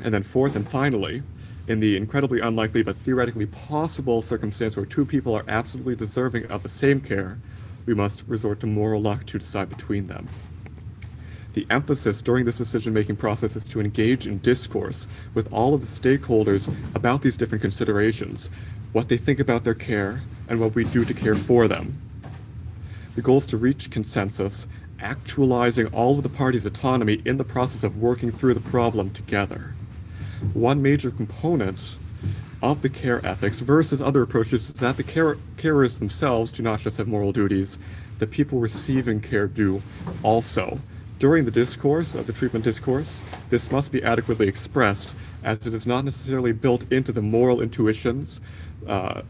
And then fourth and finally, in the incredibly unlikely but theoretically possible circumstance where two people are absolutely deserving of the same care, we must resort to moral luck to decide between them. The emphasis during this decision-making process is to engage in discourse with all of the stakeholders about these different considerations, what they think about their care, and what we do to care for them. The goal is to reach consensus, actualizing all of the parties' autonomy in the process of working through the problem together. One major component of the care ethics versus other approaches is that the carers themselves do not just have moral duties, the people receiving care do also. During the discourse of the treatment discourse, this must be adequately expressed, as it is not necessarily built into the moral intuitions,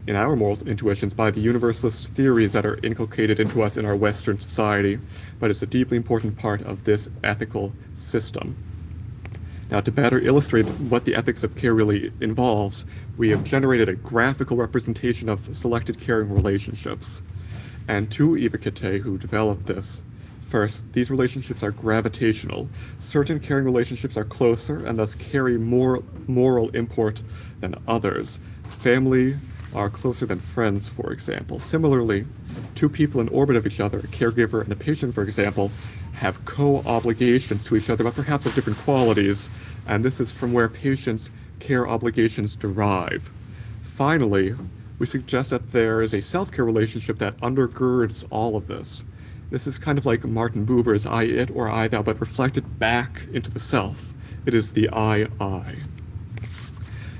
in our moral intuitions, by the universalist theories that are inculcated into us in our Western society, but it's a deeply important part of this ethical system. Now, to better illustrate what the ethics of care really involves, we have generated a graphical representation of selected caring relationships. And to Ivakite, who developed this, first, these relationships are gravitational. Certain caring relationships are closer and thus carry more moral import than others. Family are closer than friends, for example. Similarly, two people in orbit of each other, a caregiver and a patient, for example, have co-obligations to each other, but perhaps of different qualities, and this is from where patients' care obligations derive. Finally, we suggest that there is a self-care relationship that undergirds all of this. This is kind of like Martin Buber's I, it, or I, thou, but reflected back into the self. It is the I.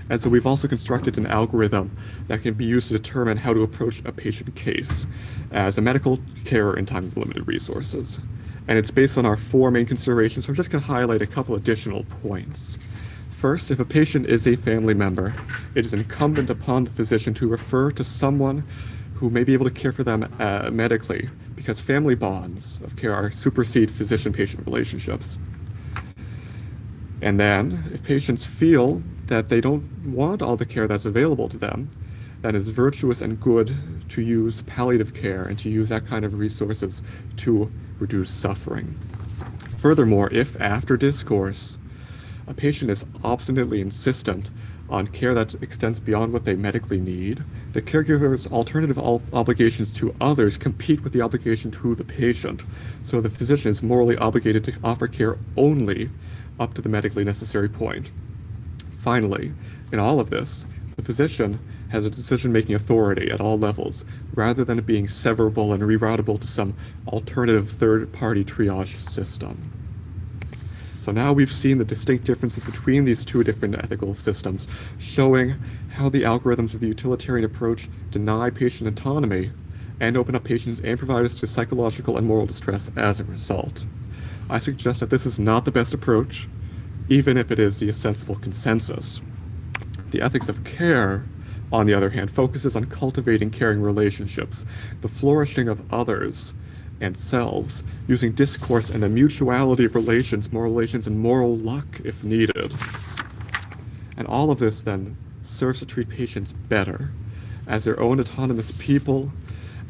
And so we've also constructed an algorithm that can be used to determine how to approach a patient case as a medical carer in time of limited resources. And it's based on our four main considerations, so I'm just going to highlight a couple additional points. First, if a patient is a family member, it is incumbent upon the physician to refer to someone who may be able to care for them medically, because family bonds of care are supersede physician-patient relationships. And then, if patients feel that they don't want all the care that's available to them, then it's virtuous and good to use palliative care and to use that kind of resources to reduce suffering. Furthermore, if after discourse, a patient is obstinately insistent on care that extends beyond what they medically need, the caregiver's alternative obligations to others compete with the obligation to the patient. So the physician is morally obligated to offer care only up to the medically necessary point. Finally, in all of this, the physician has a decision-making authority at all levels, rather than it being severable and reroutable to some alternative third-party triage system. So now we've seen the distinct differences between these two different ethical systems, showing how the algorithms of the utilitarian approach deny patient autonomy and open up patients and providers to psychological and moral distress as a result. I suggest that this is not the best approach, even if it is the ostensible consensus. The ethics of care, on the other hand, focuses on cultivating caring relationships, the flourishing of others and selves, using discourse and the mutuality of relations, and moral luck if needed. And all of this then serves to treat patients better as their own autonomous people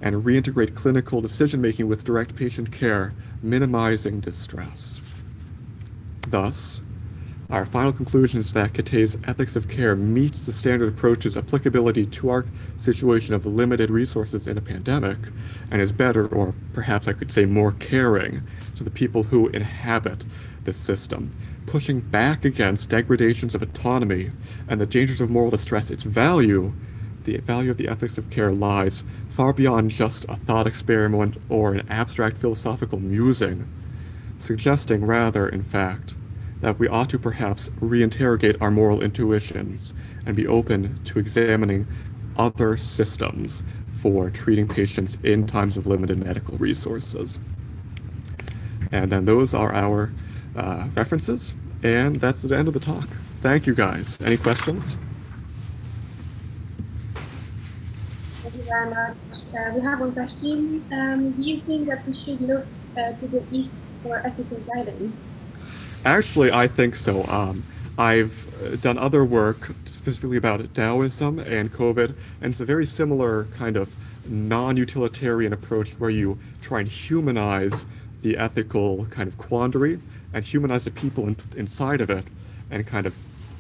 and reintegrate clinical decision-making with direct patient care, minimizing distress. Thus, our final conclusion is that Catay's ethics of care meets the standard approach's applicability to our situation of limited resources in a pandemic, and is better, or perhaps I could say more caring, to the people who inhabit this system, pushing back against degradations of autonomy and the dangers of moral distress. Its value, the value of the ethics of care, lies far beyond just a thought experiment or an abstract philosophical musing, suggesting rather, in fact, that we ought to perhaps reinterrogate our moral intuitions and be open to examining other systems for treating patients in times of limited medical resources. And then those are our references, and that's the end of the talk. Thank you, guys. Any questions? Thank you very much. We have one question. Do you think that we should look to the East for ethical guidance? Actually, I think so. I've done other work specifically about Taoism and COVID, and it's a very similar kind of non-utilitarian approach where you try and humanize the ethical kind of quandary and humanize the people inside of it, and kind of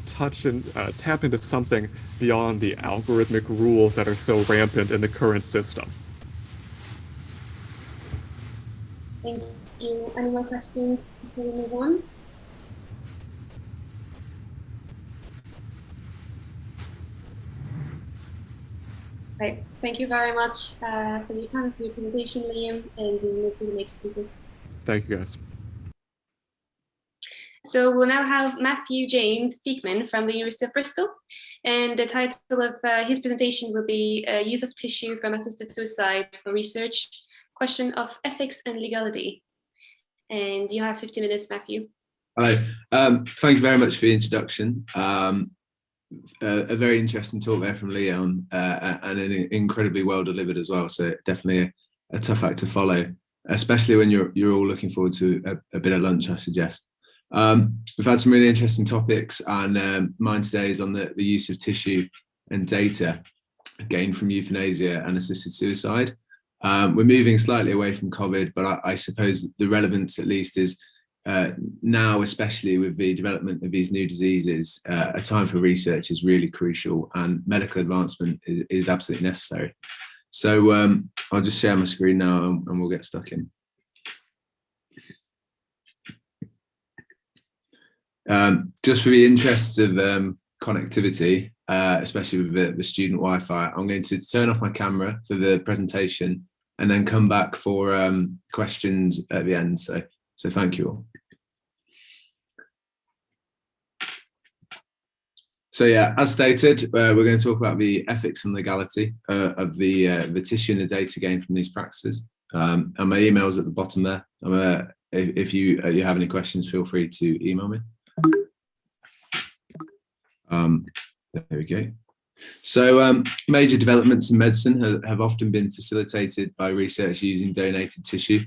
touch and tap into something beyond the algorithmic rules that are so rampant in the current system. Thank you. Any more questions before we move on? Right. Thank you very much for your time and for your presentation, Liam, and we'll move to the next speaker. Thank you, guys. So we'll now have Matthew James Beekman from the University of Bristol, and the title of his presentation will be Use of Tissue from Assisted Suicide for Research, Question of Ethics and Legality. And you have 50 minutes, Matthew. Hello. Thank you very much for the introduction. A very interesting talk there from Leon, and incredibly well delivered as well. So definitely a tough act to follow, especially when you're all looking forward to a bit of lunch, I suggest. We've had some really interesting topics, and mine today is on the use of tissue and data gained from euthanasia and assisted suicide. We're moving slightly away from COVID, but I suppose the relevance at least is now, especially with the development of these new diseases, a time for research is really crucial, and medical advancement is absolutely necessary. So I'll just share my screen now, and we'll get stuck in. Just for the interests of connectivity, especially with the student Wi-Fi, I'm going to turn off my camera for the presentation and then come back for questions at the end. So thank you all. So yeah, as stated, we're going to talk about the ethics and legality of the tissue and the data gained from these practices. And my email's at the bottom there. If you have any questions, feel free to email me. There we go. So major developments in medicine have often been facilitated by research using donated tissue,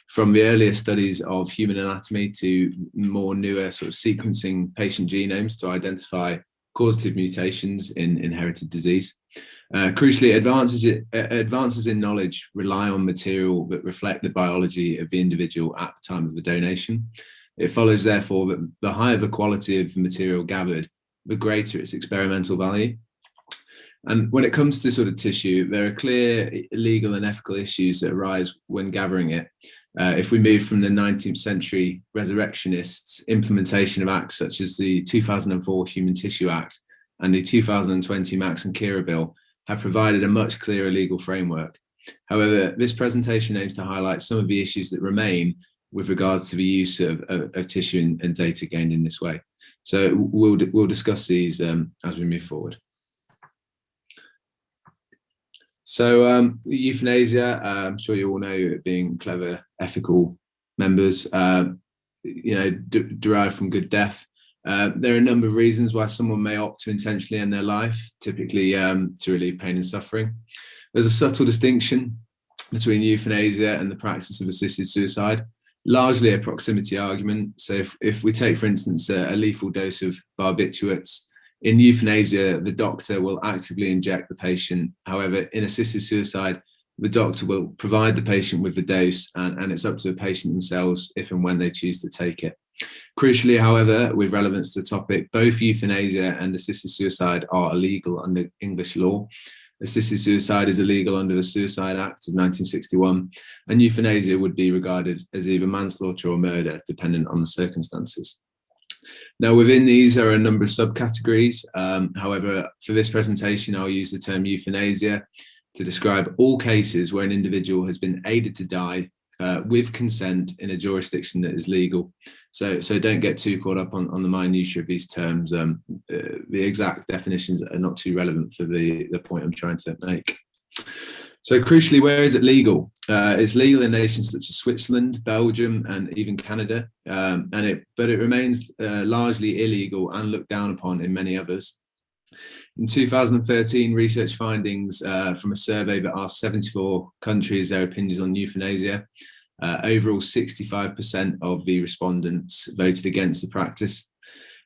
from the earlier studies of human anatomy to more newer sort of sequencing patient genomes to identify causative mutations in inherited disease. Crucially, advances in knowledge rely on material that reflect the biology of the individual at the time of the donation. It follows, therefore, that the higher the quality of the material gathered, the greater its experimental value. And when it comes to sort of tissue, there are clear legal and ethical issues that arise when gathering it. If we move from the 19th century resurrectionists' implementation of acts such as the 2004 Human Tissue Act and the 2020 Max and Kira Bill have provided a much clearer legal framework. However, this presentation aims to highlight some of the issues that remain with regards to the use of tissue and data gained in this way. So we'll discuss these as we move forward. So euthanasia, I'm sure you all know, being clever, ethical members, derived from good death. There are a number of reasons why someone may opt to intentionally end their life, typically to relieve pain and suffering. There's a subtle distinction between euthanasia and the practice of assisted suicide, largely a proximity argument. So if we take, for instance, a lethal dose of barbiturates, in euthanasia, the doctor will actively inject the patient. However, in assisted suicide, the doctor will provide the patient with the dose, and it's up to the patient themselves if and when they choose to take it. Crucially, however, with relevance to the topic, both euthanasia and assisted suicide are illegal under English law. Assisted suicide is illegal under the Suicide Act of 1961, and euthanasia would be regarded as either manslaughter or murder, dependent on the circumstances. Now, within these are a number of subcategories. However, for this presentation, I'll use the term euthanasia to describe all cases where an individual has been aided to die with consent in a jurisdiction that is legal. So don't get too caught up on the minutiae of these terms. The exact definitions are not too relevant for the point I'm trying to make. So crucially, where is it legal? It's legal in nations such as Switzerland, Belgium, and even Canada, but it remains largely illegal and looked down upon in many others. In 2013, research findings from a survey that asked 74 countries their opinions on euthanasia. Overall, 65% of the respondents voted against the practice.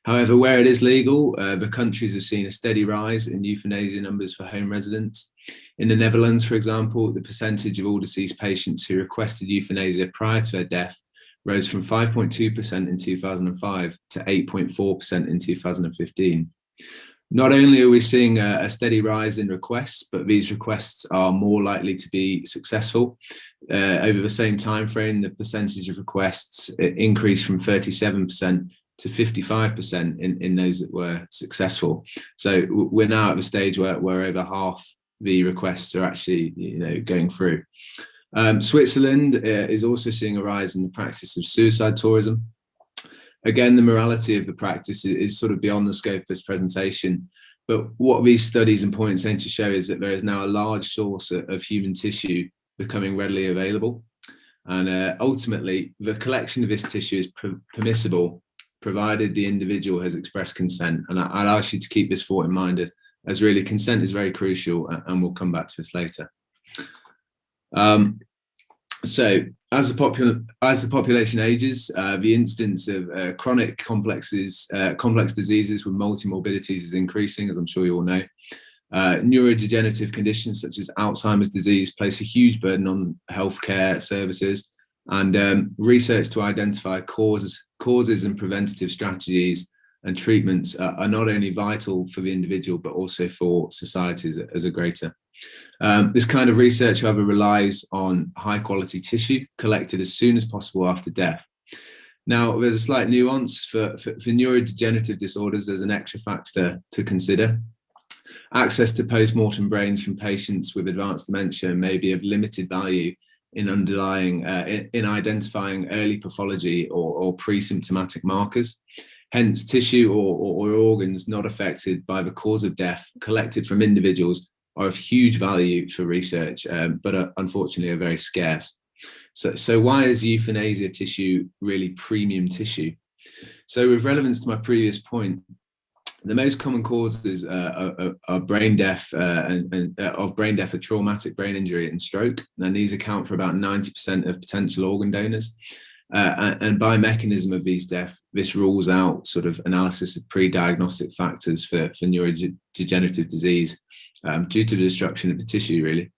However, where it is legal, the countries have seen a steady rise in euthanasia numbers for home residents. In the Netherlands, for example, the percentage of all deceased patients who requested euthanasia prior to their death rose from 5.2% in 2005 to 8.4% in 2015. Not only are we seeing a steady rise in requests, but these requests are more likely to be successful. Over the same time frame, the percentage of requests increased from 37% to 55% in those that were successful. So we're now at the stage where over half the requests are actually going through. Switzerland is also seeing a rise in the practice of suicide tourism. Again, the morality of the practice is sort of beyond the scope of this presentation, but what these studies and points aim to show is that there is now a large source of human tissue becoming readily available. And ultimately, the collection of this tissue is permissible, provided the individual has expressed consent. And I'd ask you to keep this thought in mind, as really consent is very crucial, and we'll come back to this later. So as the population ages, the incidence of chronic complex diseases with multi-morbidities is increasing, as I'm sure you all know. Neurodegenerative conditions such as Alzheimer's disease place a huge burden on healthcare services, and research to identify causes and preventative strategies and treatments are not only vital for the individual, but also for society as a greater. This kind of research, however, relies on high quality tissue collected as soon as possible after death. Now, there's a slight nuance for neurodegenerative disorders. There's an extra factor to consider. Access to post-mortem brains from patients with advanced dementia may be of limited value in identifying early pathology or pre-symptomatic markers. Hence, tissue or organs not affected by the cause of death collected from individuals are of huge value for research, but unfortunately are very scarce. So why is euthanasia tissue really premium tissue? So with relevance to my previous point, the most common causes of brain death are traumatic brain injury and stroke, and these account for about 90% of potential organ donors. And by mechanism of these deaths, this rules out sort of analysis of pre-diagnostic factors for neurodegenerative disease due to the destruction of the tissue, really.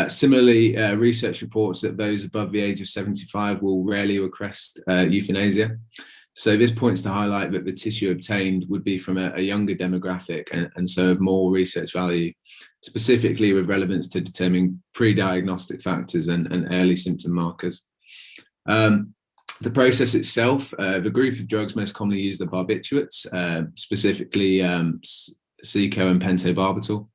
Similarly, research reports that those above the age of 75 will rarely request euthanasia. So this points to highlight that the tissue obtained would be from a younger demographic and so of more research value, specifically with relevance to determining pre-diagnostic factors and early symptom markers. The process itself, the group of drugs most commonly used are barbiturates, specifically Seco and pentobarbital.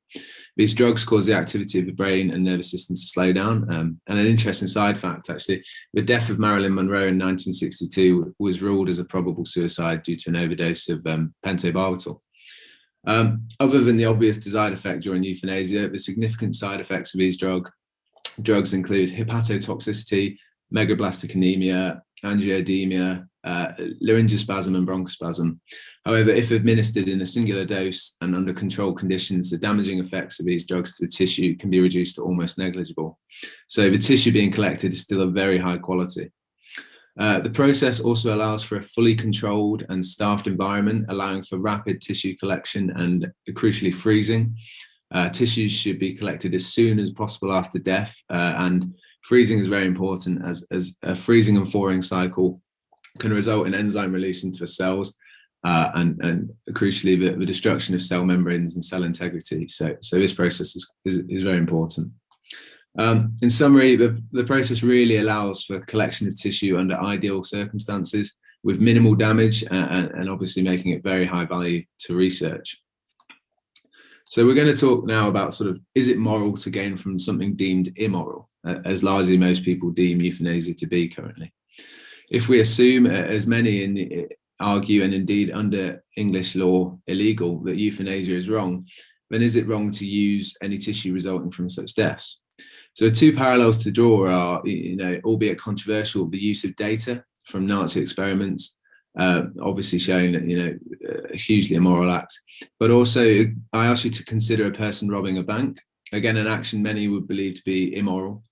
These drugs cause the activity of the brain and nervous system to slow down. And an interesting side fact, actually, the death of Marilyn Monroe in 1962 was ruled as a probable suicide due to an overdose of pentobarbital. Other than the obvious desired effect during euthanasia, the significant side effects of these drugs include hepatotoxicity, megaloblastic anemia, angioedema, laryngospasm and bronchospasm. However, if administered in a singular dose and under controlled conditions, the damaging effects of these drugs to the tissue can be reduced to almost negligible. So the tissue being collected is still of very high quality. The process also allows for a fully controlled and staffed environment, allowing for rapid tissue collection and crucially freezing. Tissues should be collected as soon as possible after death, and freezing is very important as a freezing and thawing cycle can result in enzyme release into the cells and crucially the destruction of cell membranes and cell integrity. So this process is very important. In summary, the process really allows for collection of tissue under ideal circumstances with minimal damage and obviously making it very high value to research. So we're going to talk now about sort of, is it moral to gain from something deemed immoral, as largely most people deem euthanasia to be currently. If we assume, as many argue and indeed under English law illegal, that euthanasia is wrong, then is it wrong to use any tissue resulting from such deaths? So the two parallels to draw are, albeit controversial, the use of data from Nazi experiments, obviously showing that, a hugely immoral act, but also I ask you to consider a person robbing a bank. Again, an action many would believe to be immoral.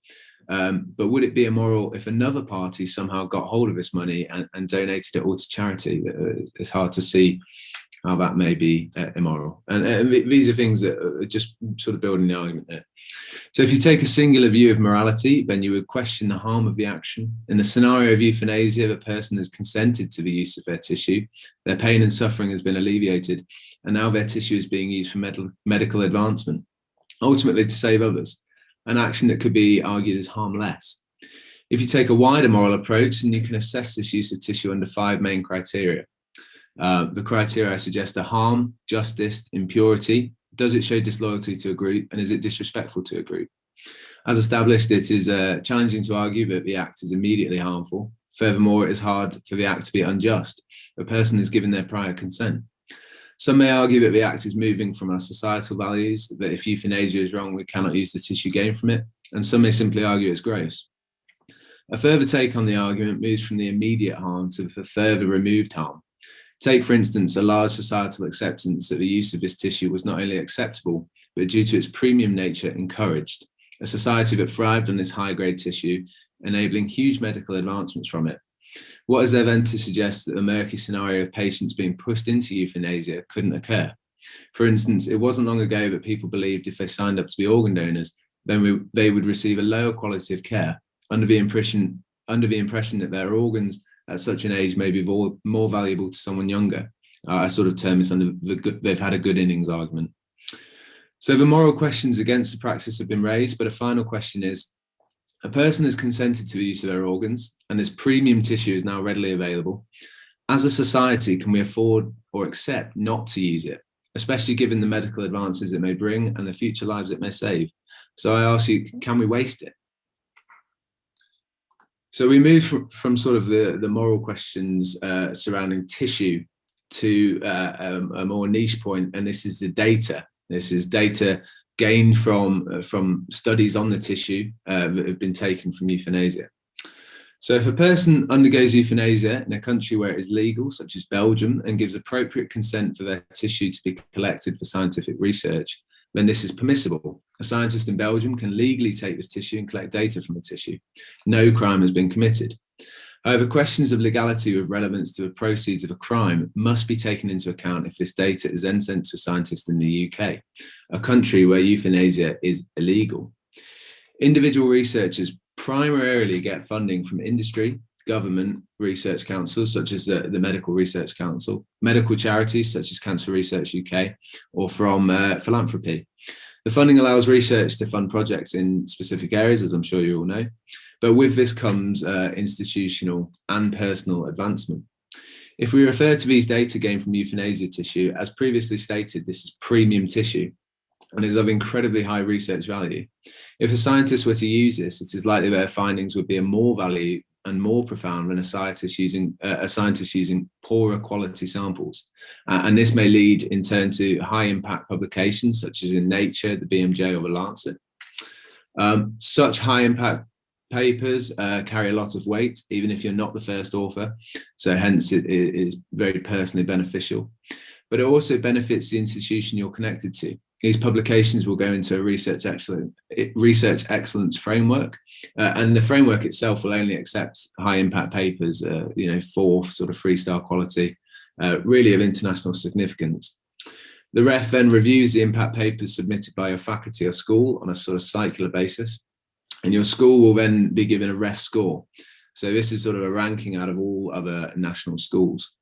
But would it be immoral if another party somehow got hold of this money and donated it all to charity? It's hard to see how that may be immoral. And these are things that are just sort of building the argument there. So if you take a singular view of morality, then you would question the harm of the action. In the scenario of euthanasia, the person has consented to the use of their tissue, their pain and suffering has been alleviated, and now their tissue is being used for medical advancement, ultimately to save others, an action that could be argued as harmless. If you take a wider moral approach, then you can assess this use of tissue under 5 main criteria. The criteria I suggest are harm, justice, impurity. Does it show disloyalty to a group, and is it disrespectful to a group? As established, it is challenging to argue that the act is immediately harmful. Furthermore, it is hard for the act to be unjust. A person is given their prior consent. Some may argue that the act is moving from our societal values, that if euthanasia is wrong, we cannot use the tissue gained from it, and some may simply argue it's gross. A further take on the argument moves from the immediate harm to the further removed harm. Take, for instance, a large societal acceptance that the use of this tissue was not only acceptable, but due to its premium nature, encouraged. A society that thrived on this high-grade tissue, enabling huge medical advancements from it. What is there then to suggest that the murky scenario of patients being pushed into euthanasia couldn't occur? For instance, it wasn't long ago that people believed if they signed up to be organ donors, then they would receive a lower quality of care, under the impression that their organs at such an age may be more valuable to someone younger. I sort of term this under they've had a good innings argument. So the moral questions against the practice have been raised, but a final question is, a person has consented to the use of their organs, and this premium tissue is now readily available. As a society, can we afford or accept not to use it, especially given the medical advances it may bring and the future lives it may save? So I ask you, can we waste it? So we move from sort of the moral questions surrounding tissue to a more niche point, and this is the data. This is data gained from studies on the tissue that have been taken from euthanasia. So if a person undergoes euthanasia in a country where it is legal, such as Belgium, and gives appropriate consent for their tissue to be collected for scientific research, then this is permissible. A scientist in Belgium can legally take this tissue and collect data from the tissue. No crime has been committed. However, questions of legality with relevance to the proceeds of a crime must be taken into account if this data is then sent to a scientist in the UK, a country where euthanasia is illegal. Individual researchers primarily get funding from industry, government research councils, such as the Medical Research Council, medical charities, such as Cancer Research UK, or from philanthropy. The funding allows research to fund projects in specific areas, as I'm sure you all know, but with this comes institutional and personal advancement. If we refer to these data gained from euthanasia tissue, as previously stated, this is premium tissue and is of incredibly high research value. If a scientist were to use this, it is likely their findings would be of more value and more profound than a scientist using poorer quality samples. And this may lead in turn to high impact publications such as in Nature, the BMJ or the Lancet. Such high impact papers carry a lot of weight, even if you're not the first author. So hence it is very personally beneficial. But it also benefits the institution you're connected to. These publications will go into a research excellence framework, and the framework itself will only accept high impact papers, for sort of 3-star quality, really of international significance. The ref then reviews the impact papers submitted by your faculty or school on a sort of circular basis, and your school will then be given a ref score. So this is sort of a ranking out of all other national schools.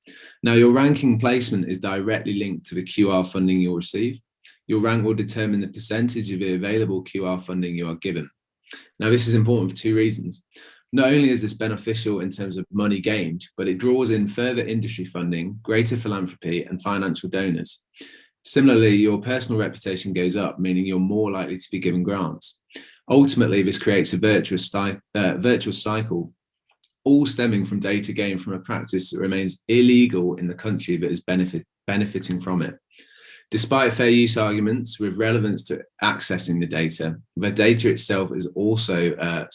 Now, your ranking placement is directly linked to the QR funding you'll receive. Your rank will determine the percentage of the available QR funding you are given. Now, this is important for 2 reasons. Not only is this beneficial in terms of money gained, but it draws in further industry funding, greater philanthropy, and financial donors. Similarly, your personal reputation goes up, meaning you're more likely to be given grants. Ultimately, this creates a virtuous cycle, all stemming from data gained from a practice that remains illegal in the country that is benefiting from it. Despite fair use arguments with relevance to accessing the data itself is also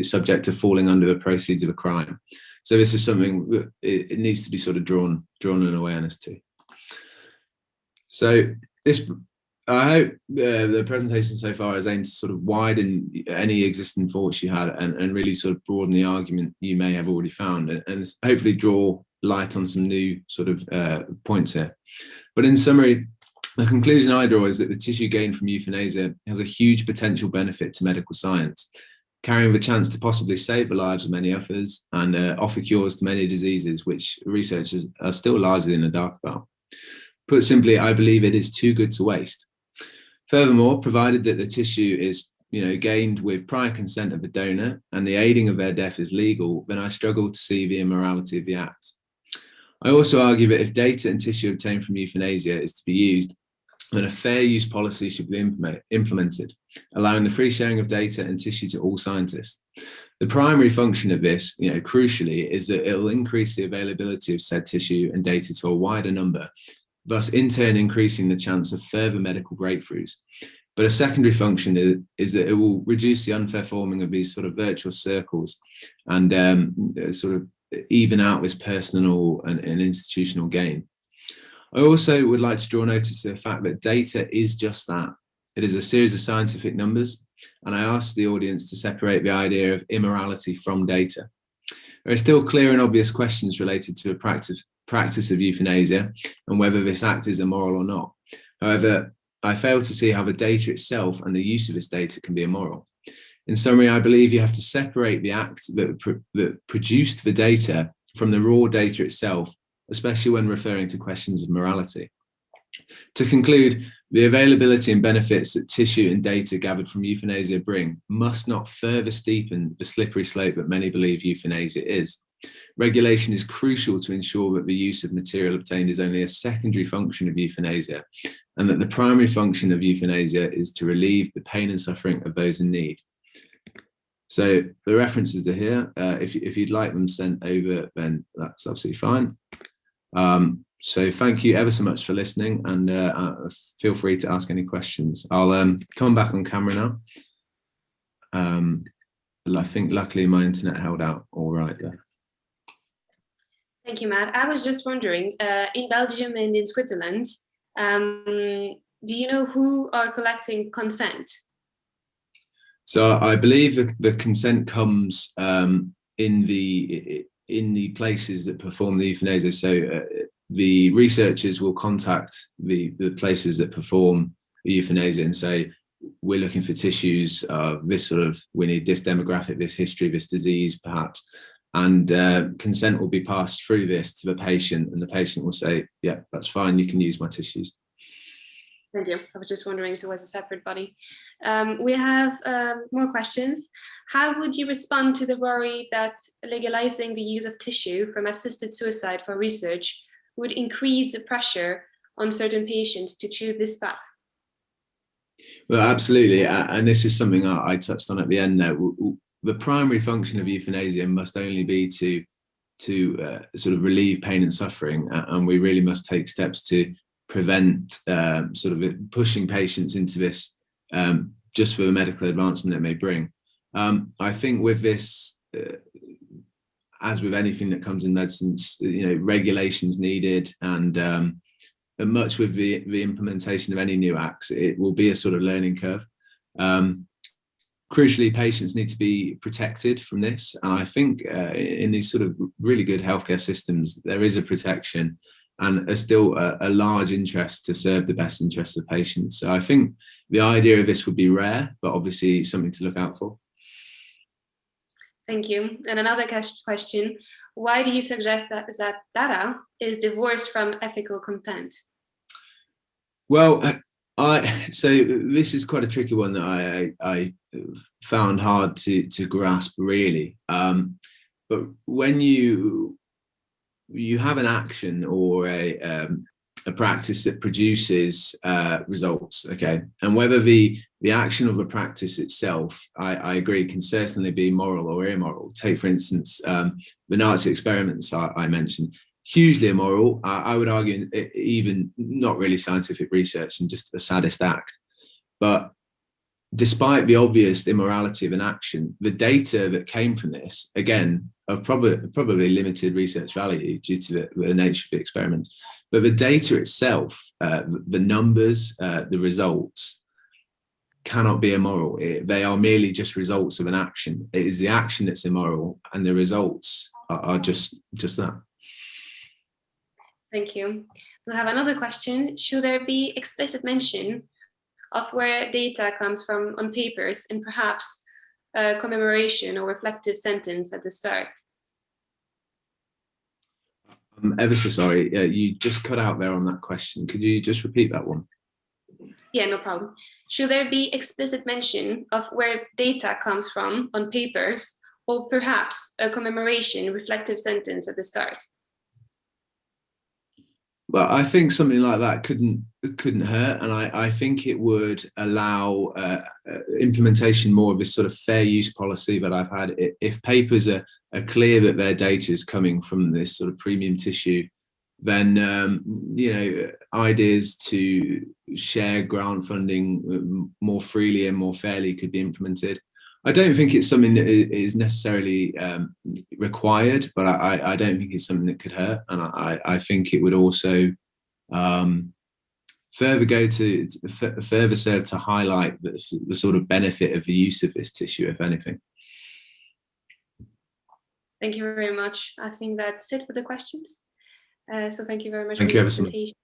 subject to falling under the proceeds of a crime. So this is something that it needs to be sort of drawn an awareness to. So I hope the presentation so far has aimed to sort of widen any existing thoughts you had and really sort of broaden the argument you may have already found and hopefully draw light on some new sort of points here. But in summary, the conclusion I draw is that the tissue gained from euthanasia has a huge potential benefit to medical science, carrying the chance to possibly save the lives of many others and offer cures to many diseases which researchers are still largely in the dark about. Put simply, I believe it is too good to waste. Furthermore, provided that the tissue is gained with prior consent of the donor and the aiding of their death is legal, then I struggle to see the immorality of the act. I also argue that if data and tissue obtained from euthanasia is to be used, then a fair use policy should be implemented, allowing the free sharing of data and tissue to all scientists. The primary function of this, crucially, is that it will increase the availability of said tissue and data to a wider number, thus in turn increasing the chance of further medical breakthroughs. But a secondary function is that it will reduce the unfair forming of these sort of virtuous circles and sort of even out this personal and institutional gain. I also would like to draw notice to the fact that data is just that. It is a series of scientific numbers, and I ask the audience to separate the idea of immorality from data. There are still clear and obvious questions related to a practice of euthanasia and whether this act is immoral or not. However, I fail to see how the data itself and the use of this data can be immoral. In summary, I believe you have to separate the act that produced the data from the raw data itself, especially when referring to questions of morality. To conclude, the availability and benefits that tissue and data gathered from euthanasia bring must not further steepen the slippery slope that many believe euthanasia is. Regulation is crucial to ensure that the use of material obtained is only a secondary function of euthanasia, and that the primary function of euthanasia is to relieve the pain and suffering of those in need. So the references are here. If you'd like them sent over, then that's absolutely fine. So thank you ever so much for listening, and feel free to ask any questions. I'll come back on camera now. I think luckily my internet held out all right there. Thank you, Matt. I was just wondering, in Belgium and in Switzerland, do you know who are collecting consent? So I believe the consent comes in the places that perform the euthanasia. So the researchers will contact the places that perform the euthanasia and say, we're looking for tissues of this sort of, we need this demographic, this history, this disease perhaps. And consent will be passed through this to the patient, and the patient will say, yeah, that's fine, you can use my tissues. Thank you. I was just wondering if it was a separate body. We have more questions. How would you respond to the worry that legalizing the use of tissue from assisted suicide for research would increase the pressure on certain patients to choose this path? Well, absolutely. And this is something I touched on at the end there. The primary function of euthanasia must only be to sort of relieve pain and suffering. And we really must take steps to prevent sort of pushing patients into this just for the medical advancement it may bring. I think with this, as with anything that comes in medicine, regulations needed, and much with the implementation of any new acts, it will be a sort of learning curve. Crucially, patients need to be protected from this, and I think in these sort of really good healthcare systems, there is a protection and still a large interest to serve the best interests of patients. So I think the idea of this would be rare, but obviously something to look out for. Thank you. And another question, why do you suggest that data is divorced from ethical content? Well, so this is quite a tricky one that I found hard to grasp, really. But when you have an action or a practice that produces results, okay, and whether the action of a practice itself, I agree, can certainly be moral or immoral. Take, for instance, the Nazi experiments I mentioned. Hugely immoral, I would argue, even not really scientific research and just a sadist act. But despite the obvious immorality of an action, the data that came from this, again, of probably limited research value due to the nature of the experiments, but the data itself, the numbers, the results, cannot be immoral. They are merely just results of an action. It is the action that's immoral, and the results are just that. Thank you. We have another question. Should there be explicit mention of where data comes from on papers, and perhaps a commemoration or reflective sentence at the start? I'm ever so sorry. You just cut out there on that question. Could you just repeat that one? Yeah, no problem. Should there be explicit mention of where data comes from on papers, or perhaps a commemoration reflective sentence at the start? Well, I think something like that couldn't hurt, and I think it would allow implementation more of this sort of fair use policy that I've had. If papers are clear that their data is coming from this sort of premium tissue, then ideas to share grant funding more freely and more fairly could be implemented. I don't think it's something that is necessarily required, but I don't think it's something that could hurt. And I think it would also further serve to highlight the sort of benefit of the use of this tissue, if anything. Thank you very much. I think that's it for the questions. So thank you very much Thank for you your ever so much. presentation.